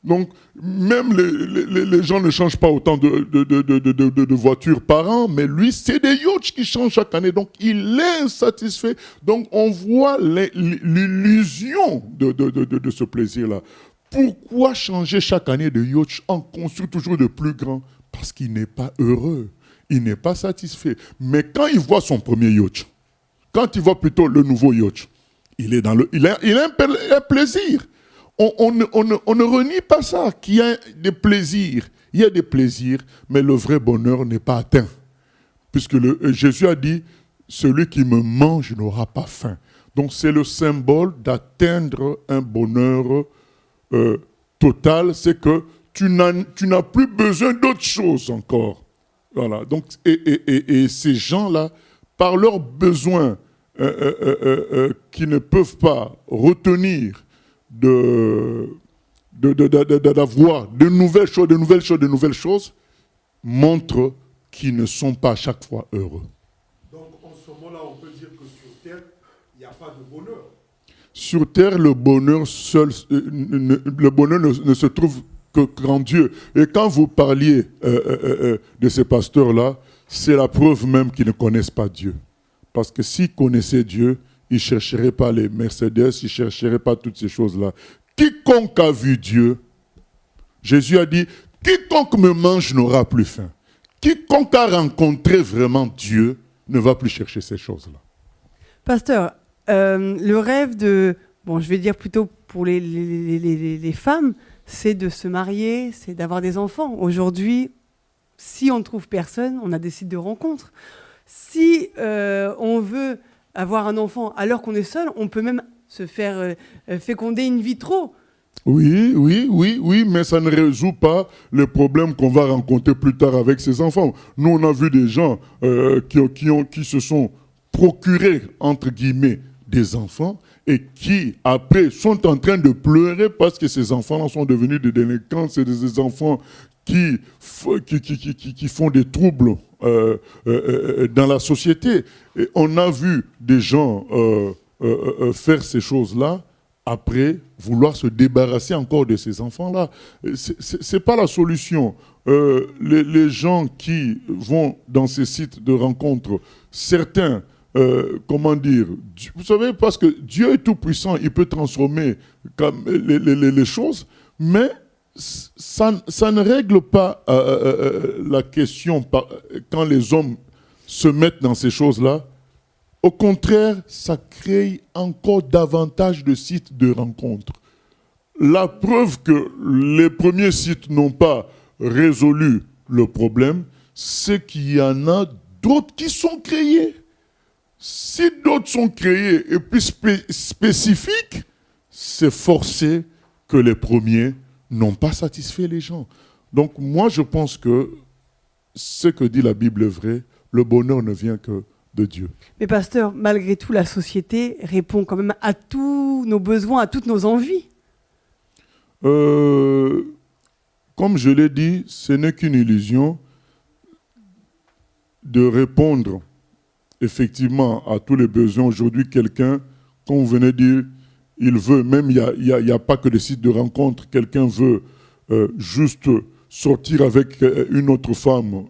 Donc même les gens ne changent pas autant de voitures par an, mais lui c'est des yachts qui changent chaque année. Donc il est insatisfait. Donc on voit l'illusion de ce plaisir-là. Pourquoi changer chaque année de yacht en construire toujours de plus grand? Parce qu'il n'est pas heureux, il n'est pas satisfait. Mais quand il voit son premier yacht, quand il voit plutôt le nouveau yacht, il a un plaisir. On ne renie pas ça, qu'il y a des plaisirs. Il y a des plaisirs, mais le vrai bonheur n'est pas atteint. Puisque Jésus a dit, celui qui me mange n'aura pas faim. Donc c'est le symbole d'atteindre un bonheur total, c'est que tu n'as plus besoin d'autre chose encore. Voilà. Donc, et ces gens-là, par leurs besoins qui ne peuvent pas retenir d'avoir de nouvelles choses, montrent qu'ils ne sont pas à chaque fois heureux. Donc, en ce moment-là, on peut dire que sur Terre, il n'y a pas de bonheur. Sur terre, le bonheur seul, ne se trouve qu'en Dieu. Et quand vous parliez de ces pasteurs-là, c'est la preuve même qu'ils ne connaissent pas Dieu. Parce que s'ils connaissaient Dieu, ils ne chercheraient pas les Mercedes, ils ne chercheraient pas toutes ces choses-là. Quiconque a vu Dieu, Jésus a dit, quiconque me mange n'aura plus faim. Quiconque a rencontré vraiment Dieu ne va plus chercher ces choses-là. Pasteur, le rêve de, je vais dire plutôt pour les femmes, c'est de se marier, c'est d'avoir des enfants. Aujourd'hui, si on ne trouve personne, on a des sites de rencontres. Si on veut avoir un enfant alors qu'on est seul, on peut même se faire féconder in vitro. Oui, mais ça ne résout pas le problème qu'on va rencontrer plus tard avec ces enfants. Nous, on a vu des gens qui se sont procurés, entre guillemets, des enfants et qui, après, sont en train de pleurer parce que ces enfants-là sont devenus des délinquants. C'est des enfants qui font des troubles dans la société. Et on a vu des gens faire ces choses-là, après vouloir se débarrasser encore de ces enfants-là. Ce n'est pas la solution. Les gens qui vont dans ces sites de rencontres, certains, vous savez, parce que Dieu est tout puissant, il peut transformer les choses, mais ça ne règle pas la question quand les hommes se mettent dans ces choses-là. Au contraire, ça crée encore davantage de sites de rencontres. La preuve que les premiers sites n'ont pas résolu le problème, c'est qu'il y en a d'autres qui sont créés. Si d'autres sont créés et plus spécifiques, c'est forcé que les premiers n'ont pas satisfait les gens. Donc moi, je pense que ce que dit la Bible est vrai, le bonheur ne vient que de Dieu. Mais pasteur, malgré tout, la société répond quand même à tous nos besoins, à toutes nos envies. Comme je l'ai dit, ce n'est qu'une illusion de répondre effectivement à tous les besoins. Aujourd'hui, quelqu'un, comme vous venez de dire, il veut, même il n'y a pas que des sites de rencontres, quelqu'un veut juste sortir avec une autre femme,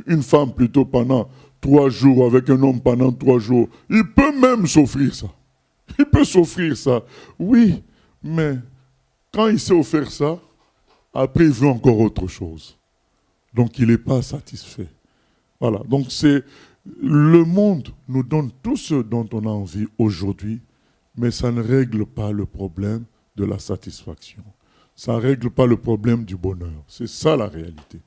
une femme plutôt pendant 3 jours, avec un homme pendant 3 jours. Il peut même s'offrir ça. Il peut s'offrir ça. Oui, mais quand il s'est offert ça, après il veut encore autre chose. Donc il n'est pas satisfait. Voilà, donc c'est le monde nous donne tout ce dont on a envie aujourd'hui, mais ça ne règle pas le problème de la satisfaction. Ça ne règle pas le problème du bonheur. C'est ça la réalité.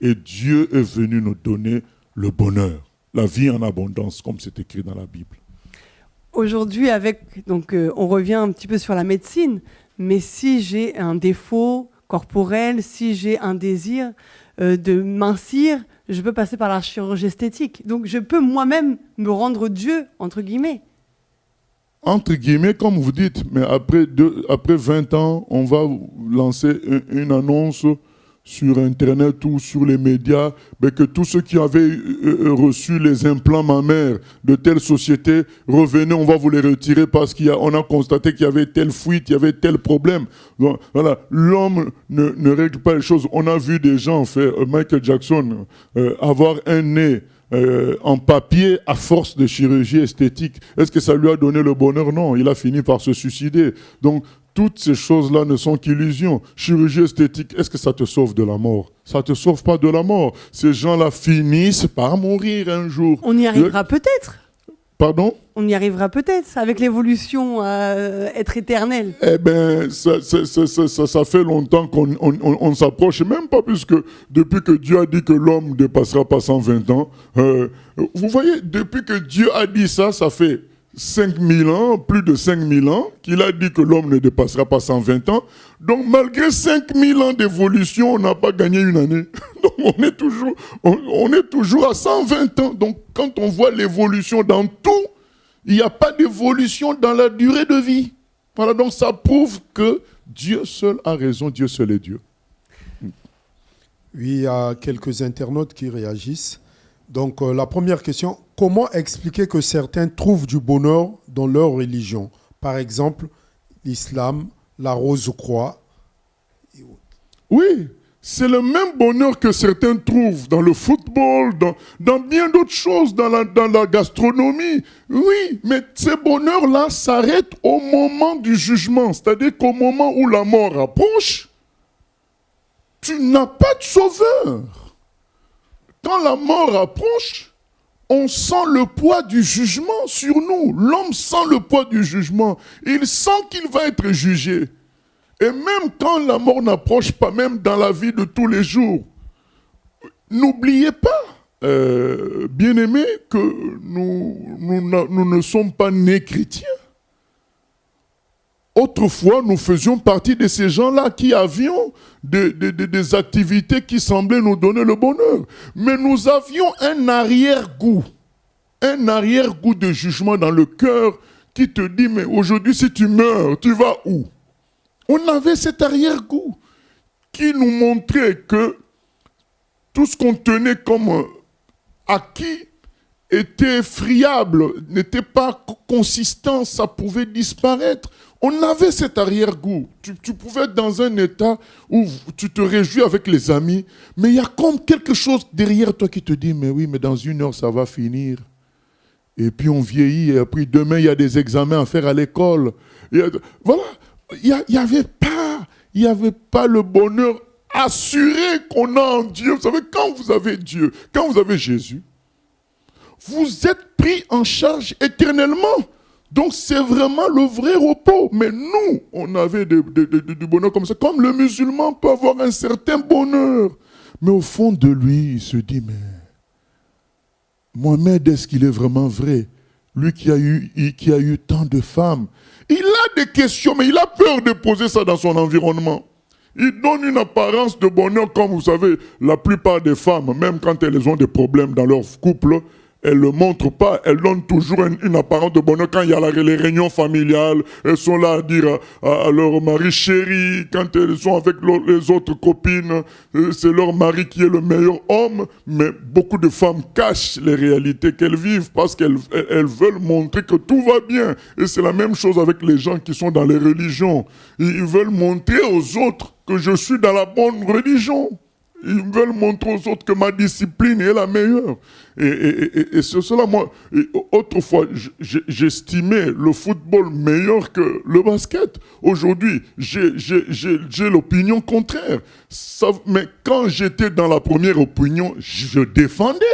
Et Dieu est venu nous donner le bonheur, la vie en abondance, comme c'est écrit dans la Bible. Aujourd'hui, on revient un petit peu sur la médecine, mais si j'ai un défaut corporel, si j'ai un désir de mincir, je peux passer par la chirurgie esthétique. Donc je peux moi-même me rendre Dieu, entre guillemets. Entre guillemets, comme vous dites, mais après 20 ans, on va lancer une annonce sur Internet ou sur les médias, que tous ceux qui avaient reçu les implants mammaires de telle société, revenez, on va vous les retirer parce qu'on a constaté qu'il y avait telle fuite, il y avait tel problème. Donc, voilà, l'homme ne règle pas les choses. On a vu des gens, Michael Jackson, avoir un nez en papier à force de chirurgie esthétique. Est-ce que ça lui a donné le bonheur? Non, il a fini par se suicider. Donc, toutes ces choses-là ne sont qu'illusions. Chirurgie esthétique, est-ce que ça te sauve de la mort? Ça ne te sauve pas de la mort. Ces gens-là finissent par mourir un jour. On y arrivera peut-être. Pardon? On y arrivera peut-être, avec l'évolution à être éternel. Eh bien, ça fait longtemps qu'on s'approche, même pas plus que depuis que Dieu a dit que l'homme ne dépassera pas 120 ans. Vous voyez, depuis que Dieu a dit ça, ça fait 5000 ans, plus de 5000 ans, qu'il a dit que l'homme ne dépassera pas 120 ans. Donc, malgré 5000 ans d'évolution, on n'a pas gagné une année. Donc, on est toujours à 120 ans. Donc, quand on voit l'évolution dans tout, il n'y a pas d'évolution dans la durée de vie. Voilà, donc ça prouve que Dieu seul a raison, Dieu seul est Dieu. Oui, il y a quelques internautes qui réagissent. Donc, la première question, comment expliquer que certains trouvent du bonheur dans leur religion? Par exemple, l'islam, la rose-croix. Oui, c'est le même bonheur que certains trouvent dans le football, dans bien d'autres choses, dans la gastronomie. Oui, mais ces bonheurs-là s'arrêtent au moment du jugement. C'est-à-dire qu'au moment où la mort approche, tu n'as pas de sauveur. Quand la mort approche, on sent le poids du jugement sur nous. L'homme sent le poids du jugement. Il sent qu'il va être jugé. Et même quand la mort n'approche pas, même dans la vie de tous les jours, n'oubliez pas, bien-aimés, que nous ne sommes pas nés chrétiens. Autrefois, nous faisions partie de ces gens-là qui avions des activités qui semblaient nous donner le bonheur. Mais nous avions un arrière-goût de jugement dans le cœur qui te dit, mais aujourd'hui, si tu meurs, tu vas où? On avait cet arrière-goût qui nous montrait que tout ce qu'on tenait comme acquis était friable, n'était pas consistant, ça pouvait disparaître. On avait cet arrière-goût. Tu pouvais être dans un état où tu te réjouis avec les amis, mais il y a comme quelque chose derrière toi qui te dit, mais oui, mais dans 1 heure, ça va finir. Et puis on vieillit, et puis demain, il y a des examens à faire à l'école. Voilà, il n'y avait pas le bonheur assuré qu'on a en Dieu. Vous savez, quand vous avez Dieu, quand vous avez Jésus, vous êtes pris en charge éternellement. Donc c'est vraiment le vrai repos. Mais nous, on avait du bonheur comme ça. Comme le musulman peut avoir un certain bonheur. Mais au fond de lui, il se dit, mais Mohamed, est-ce qu'il est vraiment vrai? Lui qui a eu tant de femmes. Il a des questions, mais il a peur de poser ça dans son environnement. Il donne une apparence de bonheur, comme vous savez, la plupart des femmes, même quand elles ont des problèmes dans leur couple, elles ne le montrent pas, elles donnent toujours une apparence de bonheur. Quand il y a les réunions familiales, elles sont là à dire à leur mari chéri. Quand elles sont avec les autres copines, c'est leur mari qui est le meilleur homme. Mais beaucoup de femmes cachent les réalités qu'elles vivent parce qu'elles veulent montrer que tout va bien. Et c'est la même chose avec les gens qui sont dans les religions. Ils veulent montrer aux autres que je suis dans la bonne religion. Ils veulent montrer aux autres que ma discipline est la meilleure. Et c'est cela, moi, autrefois, j'estimais le football meilleur que le basket. Aujourd'hui, j'ai l'opinion contraire. Mais quand j'étais dans la première opinion, je défendais.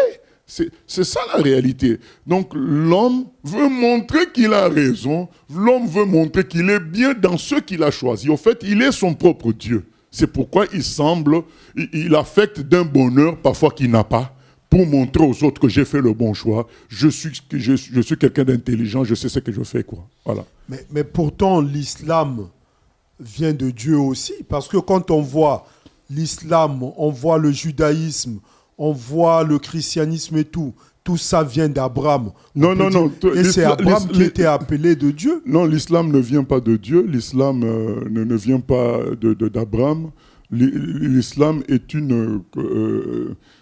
C'est ça la réalité. Donc l'homme veut montrer qu'il a raison. L'homme veut montrer qu'il est bien dans ce qu'il a choisi. En fait, il est son propre Dieu. C'est pourquoi il affecte d'un bonheur parfois qu'il n'a pas, pour montrer aux autres que j'ai fait le bon choix. Je suis quelqu'un d'intelligent, je sais ce que je fais, quoi. Voilà. Mais pourtant, l'islam vient de Dieu aussi, parce que quand on voit l'islam, on voit le judaïsme, on voit le christianisme et tout ça vient d'Abraham. Non. Et c'est Abraham qui était appelé de Dieu. Non, l'islam ne vient pas de Dieu. L'islam ne vient pas d'Abraham. L'islam est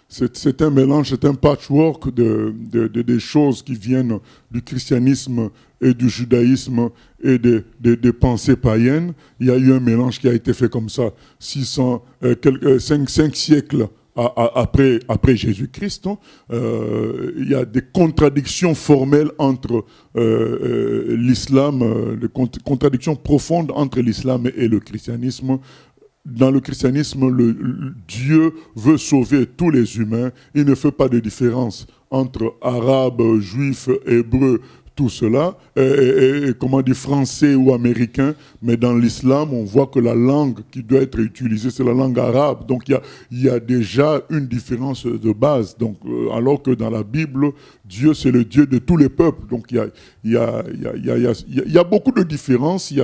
c'est un mélange, c'est un patchwork des choses qui viennent du christianisme et du judaïsme et des pensées païennes. Il y a eu un mélange qui a été fait comme ça 5 siècles après Jésus-Christ. Il y a des contradictions formelles entre l'islam, des contradictions profondes entre l'islam et le christianisme. Dans le christianisme, Dieu veut sauver tous les humains. Il ne fait pas de différence entre arabes, juifs, hébreux, tout cela, comment dire, français ou américain, mais dans l'islam, on voit que la langue qui doit être utilisée, c'est la langue arabe. Donc il y a déjà une différence de base. Donc, alors que dans la Bible, Dieu, c'est le Dieu de tous les peuples. Donc il y a beaucoup de différences.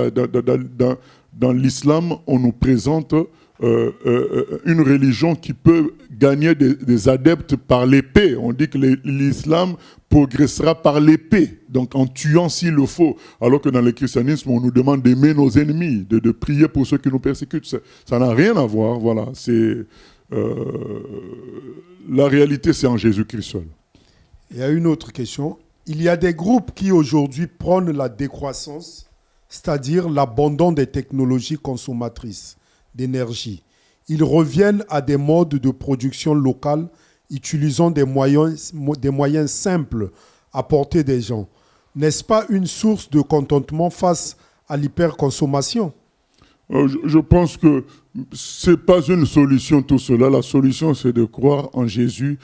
Dans l'islam, on nous présente une religion qui peut gagner des adeptes par l'épée. On dit que l'islam progressera par l'épée, donc en tuant s'il le faut. Alors que dans le christianisme, on nous demande d'aimer nos ennemis, de prier pour ceux qui nous persécutent. Ça n'a rien à voir, voilà. La réalité, c'est en Jésus-Christ seul. Il y a une autre question. Il y a des groupes qui aujourd'hui prônent la décroissance, c'est-à-dire l'abandon des technologies consommatrices d'énergie. Ils reviennent à des modes de production locale utilisant des moyens simples à portée des gens. N'est-ce pas une source de contentement face à l'hyperconsommation ? Je pense que ce n'est pas une solution tout cela. La solution, c'est de croire en Jésus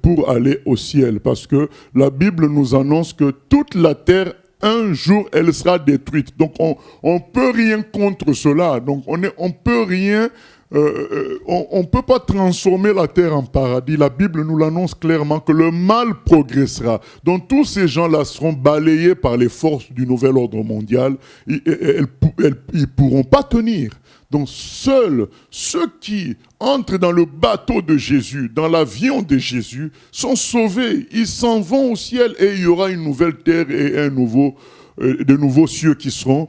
pour aller au ciel. Parce que la Bible nous annonce que toute la terre, un jour, elle sera détruite. Donc, on ne peut rien contre cela. Donc, on peut rien... on ne peut pas transformer la terre en paradis. La Bible nous l'annonce clairement que le mal progressera. Donc tous ces gens-là seront balayés par les forces du nouvel ordre mondial. Ils ne pourront pas tenir. Donc seuls ceux qui entrent dans le bateau de Jésus, dans l'avion de Jésus, sont sauvés. Ils s'en vont au ciel et il y aura une nouvelle terre et de nouveaux cieux qui seront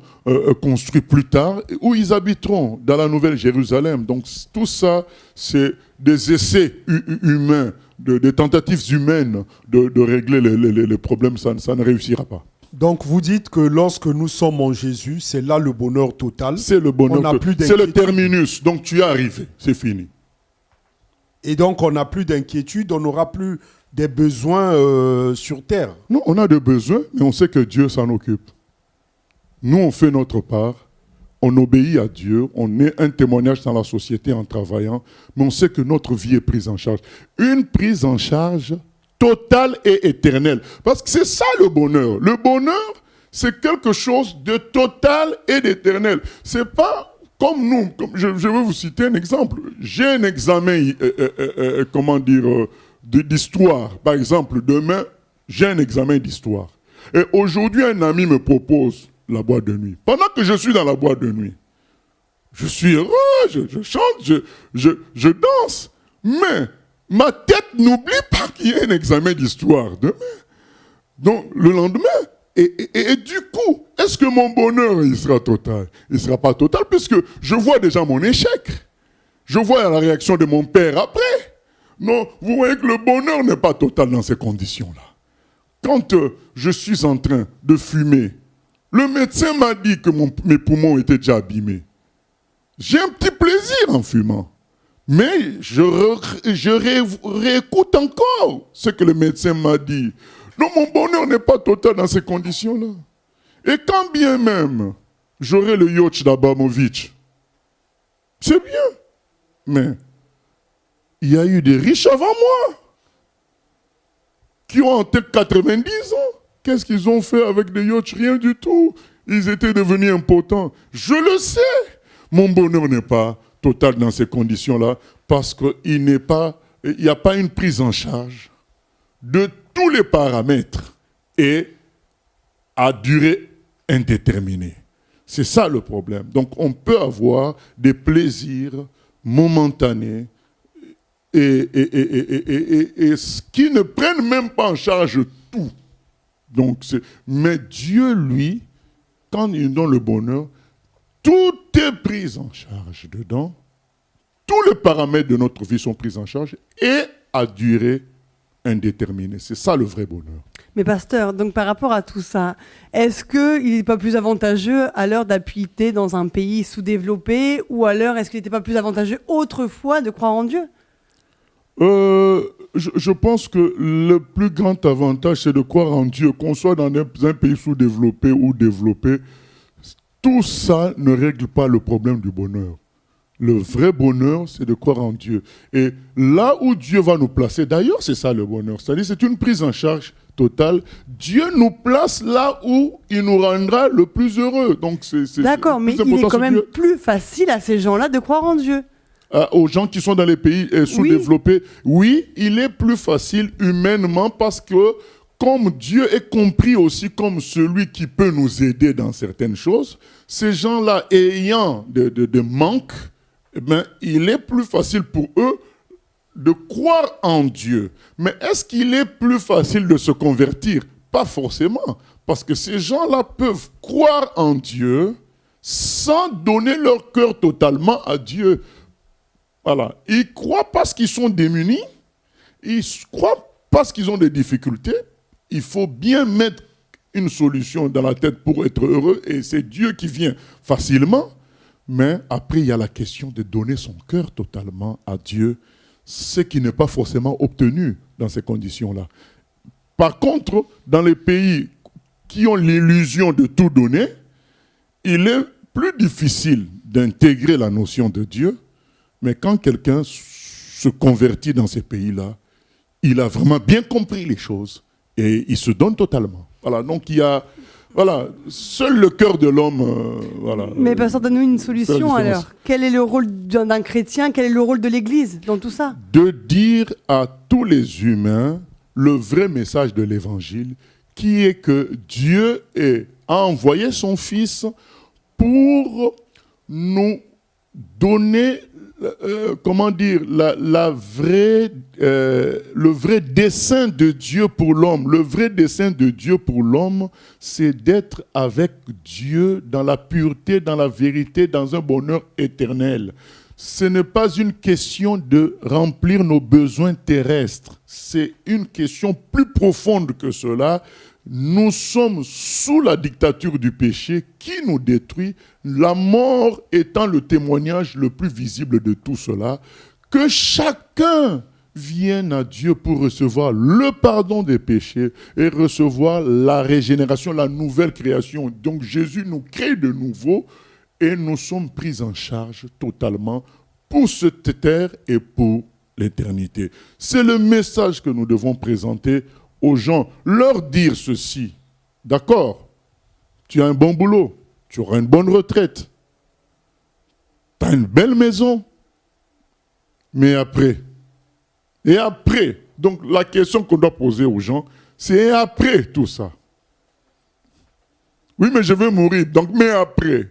construits plus tard, où ils habiteront dans la Nouvelle Jérusalem. Donc tout ça, c'est des essais humains, des tentatives humaines de régler les problèmes. Ça ne réussira pas. Donc vous dites que lorsque nous sommes en Jésus, c'est là le bonheur total. C'est le bonheur total. C'est le terminus. Donc tu es arrivé, c'est fini. Et donc on n'a plus d'inquiétude, on n'aura plus des besoins sur terre. Non, on a des besoins, mais on sait que Dieu s'en occupe. Nous, on fait notre part, on obéit à Dieu, on est un témoignage dans la société en travaillant, mais on sait que notre vie est prise en charge. Une prise en charge totale et éternelle. Parce que c'est ça le bonheur. Le bonheur, c'est quelque chose de total et d'éternel. C'est pas... Comme nous, je vais vous citer un exemple. J'ai un examen, d'histoire. Par exemple, demain, j'ai un examen d'histoire. Et aujourd'hui, un ami me propose la boîte de nuit. Pendant que je suis dans la boîte de nuit, je suis heureux, je chante, je danse. Mais ma tête n'oublie pas qu'il y a un examen d'histoire demain. Donc, le lendemain. Et du coup, est-ce que mon bonheur, il sera total? Il ne sera pas total puisque je vois déjà mon échec. Je vois la réaction de mon père après. Non, vous voyez que le bonheur n'est pas total dans ces conditions-là. Quand je suis en train de fumer, le médecin m'a dit que mes poumons étaient déjà abîmés. J'ai un petit plaisir en fumant. Mais je réécoute encore ce que le médecin m'a dit. Donc mon bonheur n'est pas total dans ces conditions-là. Et quand bien même j'aurai le yacht d'Abramovich, c'est bien. Mais il y a eu des riches avant moi qui ont en tête 90 ans. Qu'est-ce qu'ils ont fait avec des yachts? Rien du tout. Ils étaient devenus impotents. Je le sais. Mon bonheur n'est pas total dans ces conditions-là parce qu'il n'y a pas une prise en charge de tous les paramètres et à durée indéterminée. C'est ça le problème. Donc on peut avoir des plaisirs momentanés et qui ne prennent même pas en charge tout. Donc, mais Dieu, lui, quand il donne le bonheur, tout est pris en charge dedans. Tous les paramètres de notre vie sont pris en charge et à durée indéterminée. C'est ça le vrai bonheur. Mais pasteur, donc par rapport à tout ça, est-ce qu'il n'est pas plus avantageux à l'heure d'habiter dans un pays sous-développé ou alors est-ce qu'il n'était pas plus avantageux autrefois de croire en Dieu ? Je pense que le plus grand avantage, c'est de croire en Dieu, qu'on soit dans un pays sous-développé ou développé. Tout ça ne règle pas le problème du bonheur. Le vrai bonheur, c'est de croire en Dieu. Et là où Dieu va nous placer, d'ailleurs, c'est ça le bonheur. C'est-à-dire, c'est une prise en charge totale. Dieu nous place là où il nous rendra le plus heureux. Donc, d'accord, mais il est quand même plus facile à ces gens-là de croire en Dieu. Aux gens qui sont dans les pays sous-développés, oui, il est plus facile humainement parce que comme Dieu est compris aussi comme celui qui peut nous aider dans certaines choses, ces gens-là ayant de manques, eh bien, il est plus facile pour eux de croire en Dieu. Mais est-ce qu'il est plus facile de se convertir? Pas forcément, parce que ces gens-là peuvent croire en Dieu sans donner leur cœur totalement à Dieu. Voilà. Ils croient parce qu'ils sont démunis, ils croient parce qu'ils ont des difficultés. Il faut bien mettre une solution dans la tête pour être heureux et c'est Dieu qui vient facilement. Mais après, il y a la question de donner son cœur totalement à Dieu, ce qui n'est pas forcément obtenu dans ces conditions-là. Par contre, dans les pays qui ont l'illusion de tout donner, il est plus difficile d'intégrer la notion de Dieu. Mais quand quelqu'un se convertit dans ces pays-là, il a vraiment bien compris les choses et il se donne totalement. Voilà, donc il y a, voilà, seul le cœur de l'homme, voilà. Mais pasteur, donne-nous une solution alors. Quel est le rôle d'un chrétien? Quel est le rôle de l'Église dans tout ça? De dire à tous les humains le vrai message de l'Évangile, qui est que Dieu a envoyé son Fils pour nous donner le vrai dessein de Dieu pour l'homme. Le vrai dessein de Dieu pour l'homme, c'est d'être avec Dieu dans la pureté, dans la vérité, dans un bonheur éternel. Ce n'est pas une question de remplir nos besoins terrestres. C'est une question plus profonde que cela. Nous sommes sous la dictature du péché qui nous détruit, la mort étant le témoignage le plus visible de tout cela. Que chacun vienne à Dieu pour recevoir le pardon des péchés et recevoir la régénération, la nouvelle création. Donc Jésus nous crée de nouveau et nous sommes pris en charge totalement pour cette terre et pour l'éternité. C'est le message que nous devons présenter aux gens, leur dire ceci. D'accord, tu as un bon boulot, tu auras une bonne retraite, tu as une belle maison, mais après, et après, donc la question qu'on doit poser aux gens, c'est après tout ça. Oui, mais je veux mourir, donc mais après.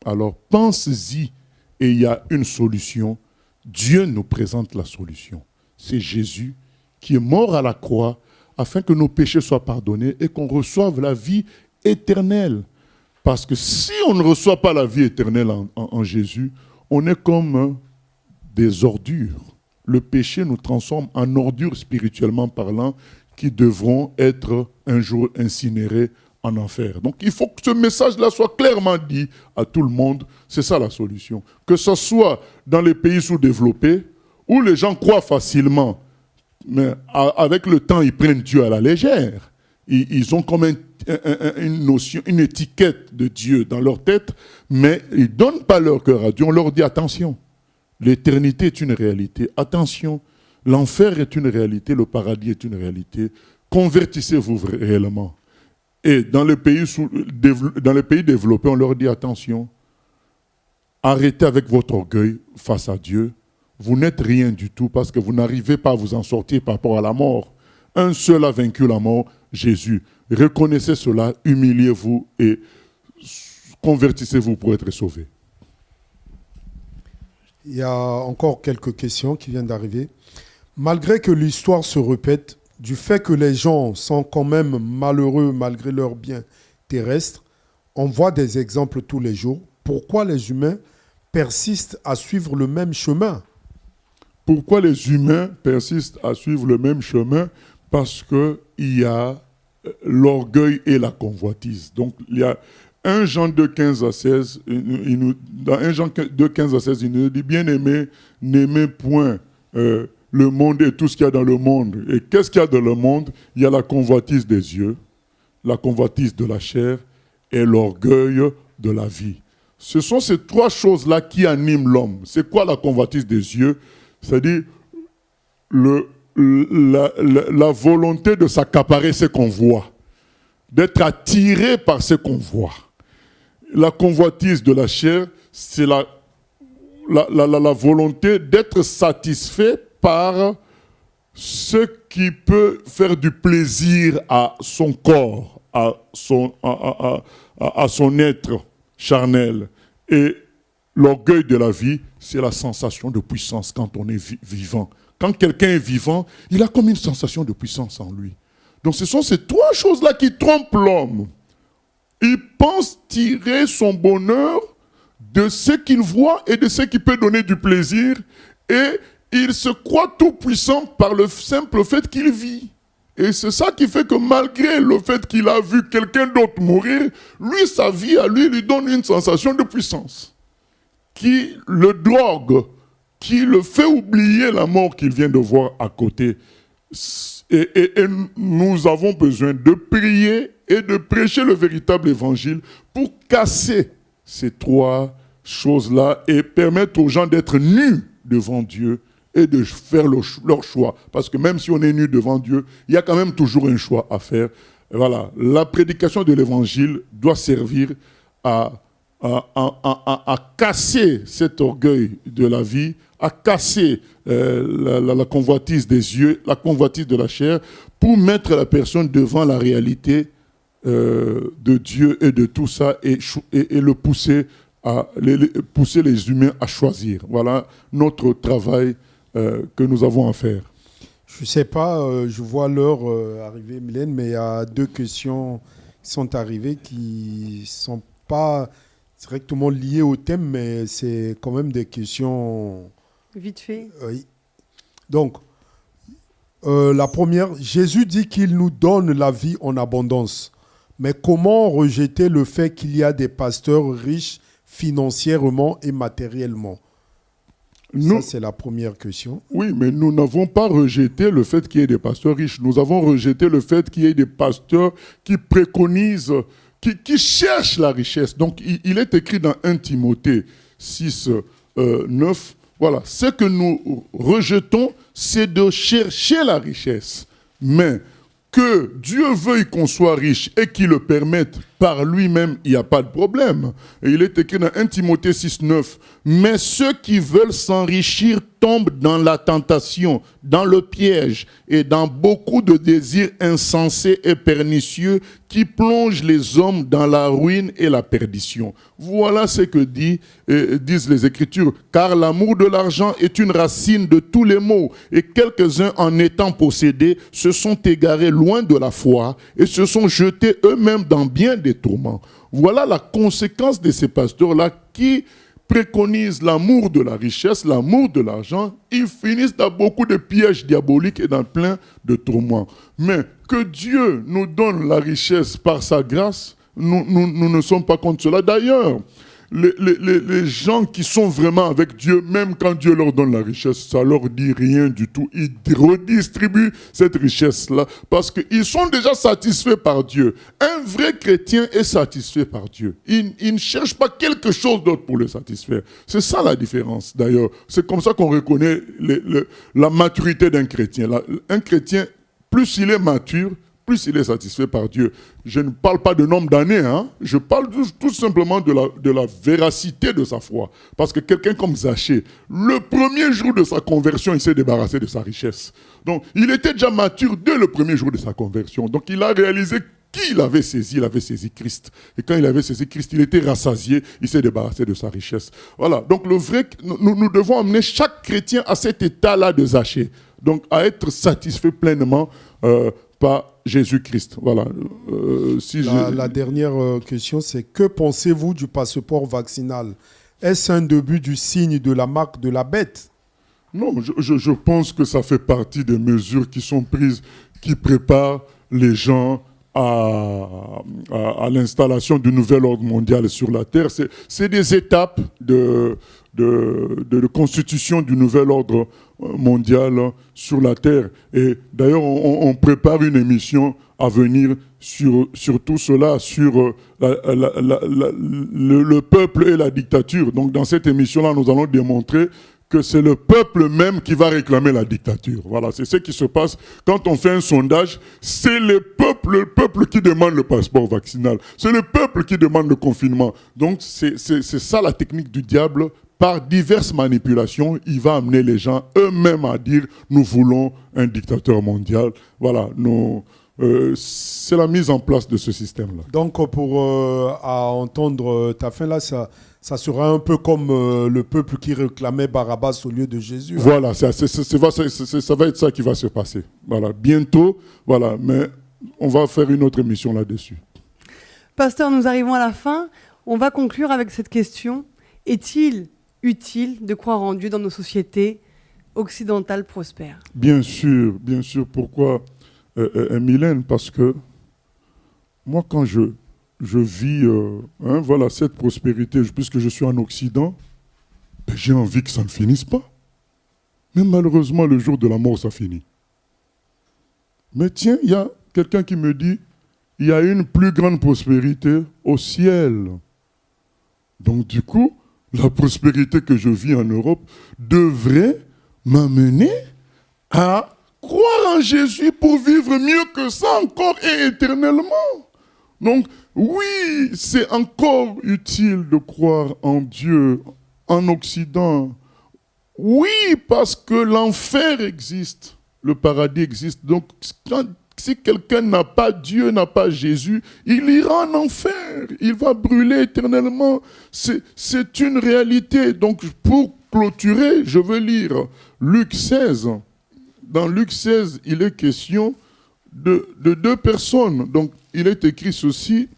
Alors pense-y et il y a une solution. Dieu nous présente la solution. C'est Jésus qui est mort à la croix afin que nos péchés soient pardonnés et qu'on reçoive la vie éternelle. Parce que si on ne reçoit pas la vie éternelle en Jésus, on est comme des ordures. Le péché nous transforme en ordures spirituellement parlant qui devront être un jour incinérées en enfer. Donc il faut que ce message-là soit clairement dit à tout le monde. C'est ça la solution. Que ce soit dans les pays sous-développés, où les gens croient facilement, mais avec le temps, ils prennent Dieu à la légère. Ils ont comme une notion, une étiquette de Dieu dans leur tête, mais ils ne donnent pas leur cœur à Dieu. On leur dit attention, l'éternité est une réalité. Attention, l'enfer est une réalité, le paradis est une réalité. Convertissez-vous réellement. Et dans les pays développés, on leur dit attention, arrêtez avec votre orgueil face à Dieu. Vous n'êtes rien du tout parce que vous n'arrivez pas à vous en sortir par rapport à la mort. Un seul a vaincu la mort, Jésus. Reconnaissez cela, humiliez-vous et convertissez-vous pour être sauvés. Il y a encore quelques questions qui viennent d'arriver. Malgré que l'histoire se répète, du fait que les gens sont quand même malheureux malgré leurs biens terrestres, on voit des exemples tous les jours. Pourquoi les humains persistent à suivre le même chemin? Pourquoi les humains persistent à suivre le même chemin? Parce qu'il y a l'orgueil et la convoitise. Donc, il y a 1 Jean 2, 15 à 16, dans 1 Jean 2, 15 à 16, il nous dit, bien-aimés, n'aimez point le monde et tout ce qu'il y a dans le monde. Et qu'est-ce qu'il y a dans le monde? Il y a la convoitise des yeux, la convoitise de la chair et l'orgueil de la vie. Ce sont ces 3 choses-là qui animent l'homme. C'est quoi la convoitise des yeux? C'est-à-dire la volonté de s'accaparer ce qu'on voit, d'être attiré par ce qu'on voit. La convoitise de la chair, c'est la volonté d'être satisfait par ce qui peut faire du plaisir à son corps, à son être charnel. Et l'orgueil de la vie, c'est la sensation de puissance quand on est vivant. Quand quelqu'un est vivant, il a comme une sensation de puissance en lui. Donc ce sont ces 3 choses-là qui trompent l'homme. Il pense tirer son bonheur de ce qu'il voit et de ce qui peut donner du plaisir. Et il se croit tout puissant par le simple fait qu'il vit. Et c'est ça qui fait que malgré le fait qu'il a vu quelqu'un d'autre mourir, lui, sa vie à lui donne une sensation de puissance qui le drogue, qui le fait oublier la mort qu'il vient de voir à côté. Et nous avons besoin de prier et de prêcher le véritable évangile pour casser ces 3 choses-là et permettre aux gens d'être nus devant Dieu et de faire leur choix. Parce que même si on est nu devant Dieu, il y a quand même toujours un choix à faire. Et voilà, la prédication de l'évangile doit servir à casser cet orgueil de la vie, à casser la convoitise des yeux, la convoitise de la chair, pour mettre la personne devant la réalité de Dieu et de tout ça et le pousser les humains à choisir. Voilà notre travail que nous avons à faire. Je ne sais pas, je vois l'heure arriver, Mylène, mais il y a 2 questions qui sont arrivées qui ne sont pas directement liées au thème, mais c'est quand même des questions... Vite fait. Oui. Donc, la première, Jésus dit qu'il nous donne la vie en abondance. Mais comment rejeter le fait qu'il y a des pasteurs riches financièrement et matériellement? Ça, c'est la première question. Oui, mais nous n'avons pas rejeté le fait qu'il y ait des pasteurs riches. Nous avons rejeté le fait qu'il y ait des pasteurs qui préconisent, qui cherchent la richesse. Donc, il est écrit dans 1 Timothée 6, 9, voilà, ce que nous rejetons, c'est de chercher la richesse. Mais que Dieu veuille qu'on soit riche et qu'il le permette par lui-même, il n'y a pas de problème. Et il est écrit dans 1 Timothée 6, 9. Mais ceux qui veulent s'enrichir tombent dans la tentation, dans le piège et dans beaucoup de désirs insensés et pernicieux qui plongent les hommes dans la ruine et la perdition. Voilà ce que disent les Écritures. Car l'amour de l'argent est une racine de tous les maux. Et quelques-uns, en étant possédés, se sont égarés loin de la foi et se sont jetés eux-mêmes dans bien des tourments. Voilà la conséquence de ces pasteurs-là qui préconisent l'amour de la richesse, l'amour de l'argent, ils finissent dans beaucoup de pièges diaboliques et dans plein de tourments. Mais que Dieu nous donne la richesse par sa grâce, nous ne sommes pas contre cela. D'ailleurs, les gens qui sont vraiment avec Dieu, même quand Dieu leur donne la richesse, ça leur dit rien du tout. Ils redistribuent cette richesse-là parce qu'ils sont déjà satisfaits par Dieu. Un vrai chrétien est satisfait par Dieu. Il ne cherche pas quelque chose d'autre pour le satisfaire. C'est ça la différence, d'ailleurs. C'est comme ça qu'on reconnaît la maturité d'un chrétien. Un chrétien, plus il est mature, plus il est satisfait par Dieu. Je ne parle pas de nombre d'années, hein. Je parle tout simplement de la véracité de sa foi. Parce que quelqu'un comme Zachée, le premier jour de sa conversion, il s'est débarrassé de sa richesse. Donc, il était déjà mature dès le premier jour de sa conversion. Donc, il a réalisé qui il avait saisi Christ. Et quand il avait saisi Christ, il était rassasié, il s'est débarrassé de sa richesse. Voilà, donc nous devons amener chaque chrétien à cet état-là de Zachée. Donc, à être satisfait pleinement par Jésus-Christ. Voilà. La dernière question, c'est que pensez-vous du passeport vaccinal? Est-ce un début du signe de la marque de la bête? Non, je pense que ça fait partie des mesures qui sont prises, qui préparent les gens à l'installation du nouvel ordre mondial sur la Terre. C'est des étapes de constitution du nouvel ordre mondial sur la Terre. Et d'ailleurs, on prépare une émission à venir sur tout cela, sur le peuple et la dictature. Donc dans cette émission-là, nous allons démontrer que c'est le peuple même qui va réclamer la dictature. Voilà, c'est ce qui se passe quand on fait un sondage. C'est le peuple qui demande le passeport vaccinal. C'est le peuple qui demande le confinement. Donc c'est ça la technique du diable. Par diverses manipulations, il va amener les gens eux-mêmes à dire « nous voulons un dictateur mondial ». Voilà, c'est la mise en place de ce système-là. Donc pour entendre ta fin là, ça sera un peu comme le peuple qui réclamait Barabbas au lieu de Jésus. Voilà, ça va être ça qui va se passer. Voilà, bientôt, voilà, mais on va faire une autre émission là-dessus. Pasteur, nous arrivons à la fin. On va conclure avec cette question. Est-il utile de croire en Dieu dans nos sociétés occidentales prospères? Bien sûr. Pourquoi, Mylène? Parce que moi, quand je vis voilà, cette prospérité, puisque je suis en Occident, ben, j'ai envie que ça ne finisse pas. Mais malheureusement, le jour de la mort, ça finit. Mais tiens, il y a quelqu'un qui me dit, il y a une plus grande prospérité au ciel. Donc du coup, la prospérité que je vis en Europe devrait m'amener à croire en Jésus pour vivre mieux que ça encore et éternellement. Donc oui, c'est encore utile de croire en Dieu en Occident. Oui, parce que l'enfer existe, le paradis existe. Donc si quelqu'un n'a pas Dieu, n'a pas Jésus, il ira en enfer. Il va brûler éternellement. C'est une réalité. Donc, pour clôturer, je veux lire Luc 16. Dans Luc 16, il est question de deux personnes. Donc, il est écrit ceci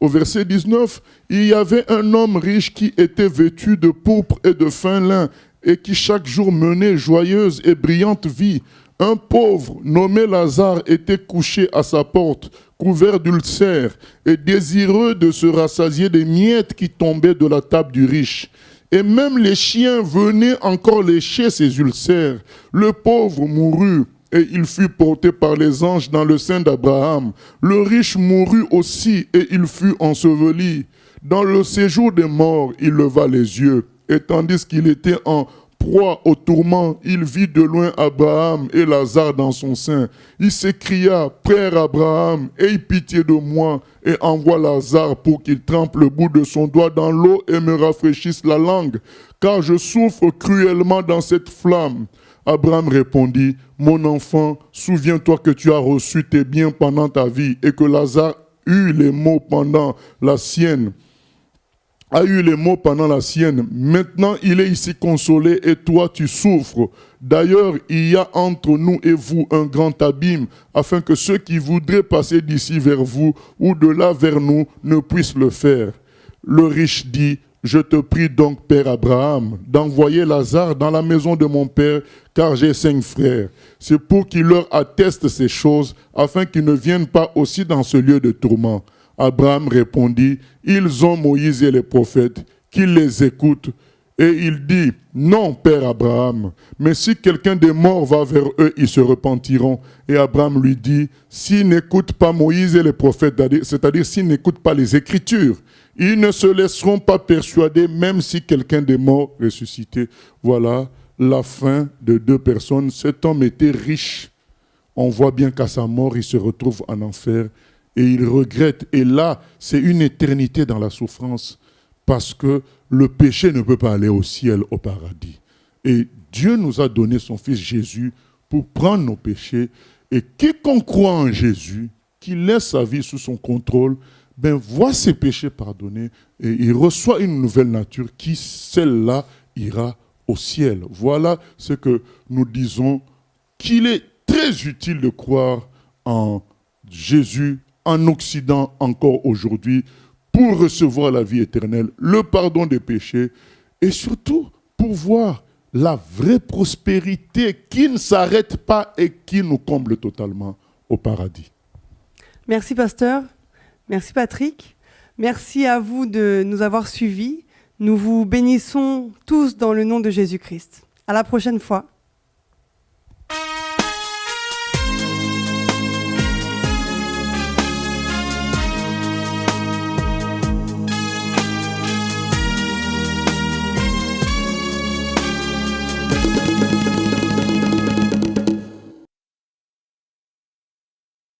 au verset 19. Il y avait un homme riche qui était vêtu de pourpre et de fin lin et qui chaque jour menait joyeuse et brillante vie. Un pauvre nommé Lazare était couché à sa porte, couvert d'ulcères et désireux de se rassasier des miettes qui tombaient de la table du riche. Et même les chiens venaient encore lécher ses ulcères. Le pauvre mourut et il fut porté par les anges dans le sein d'Abraham. Le riche mourut aussi et il fut enseveli. Dans le séjour des morts, il leva les yeux et tandis qu'il était en proie au tourment, il vit de loin Abraham et Lazare dans son sein. Il s'écria, « Frère Abraham, aie pitié de moi et envoie Lazare pour qu'il trempe le bout de son doigt dans l'eau et me rafraîchisse la langue, car je souffre cruellement dans cette flamme. » Abraham répondit, « Mon enfant, souviens-toi que tu as reçu tes biens pendant ta vie et que Lazare eut les maux pendant la sienne. Maintenant, il est ici consolé et toi, tu souffres. D'ailleurs, il y a entre nous et vous un grand abîme, afin que ceux qui voudraient passer d'ici vers vous ou de là vers nous ne puissent le faire. » Le riche dit, je te prie donc, Père Abraham, d'envoyer Lazare dans la maison de mon père, car j'ai 5 frères. C'est pour qu'il leur atteste ces choses, afin qu'ils ne viennent pas aussi dans ce lieu de tourment. » Abraham répondit, « Ils ont Moïse et les prophètes, qu'ils les écoutent. » Et il dit, « Non, Père Abraham, mais si quelqu'un des morts va vers eux, ils se repentiront. » Et Abraham lui dit, « S'ils n'écoutent pas Moïse et les prophètes, c'est-à-dire s'ils n'écoutent pas les Écritures, ils ne se laisseront pas persuader, même si quelqu'un des morts ressuscité. » Voilà la fin de 2 personnes. Cet homme était riche. On voit bien qu'à sa mort, il se retrouve en enfer et il regrette. Et là, c'est une éternité dans la souffrance parce que le péché ne peut pas aller au ciel, au paradis. Et Dieu nous a donné son Fils Jésus pour prendre nos péchés. Et quiconque croit en Jésus, qui laisse sa vie sous son contrôle, voit ses péchés pardonnés et il reçoit une nouvelle nature qui, celle-là, ira au ciel. Voilà ce que nous disons, qu'il est très utile de croire en Jésus en Occident encore aujourd'hui pour recevoir la vie éternelle, le pardon des péchés et surtout pour voir la vraie prospérité qui ne s'arrête pas et qui nous comble totalement au paradis. Merci, pasteur. Merci, Patrick. Merci à vous de nous avoir suivis. Nous vous bénissons tous dans le nom de Jésus-Christ. À la prochaine fois.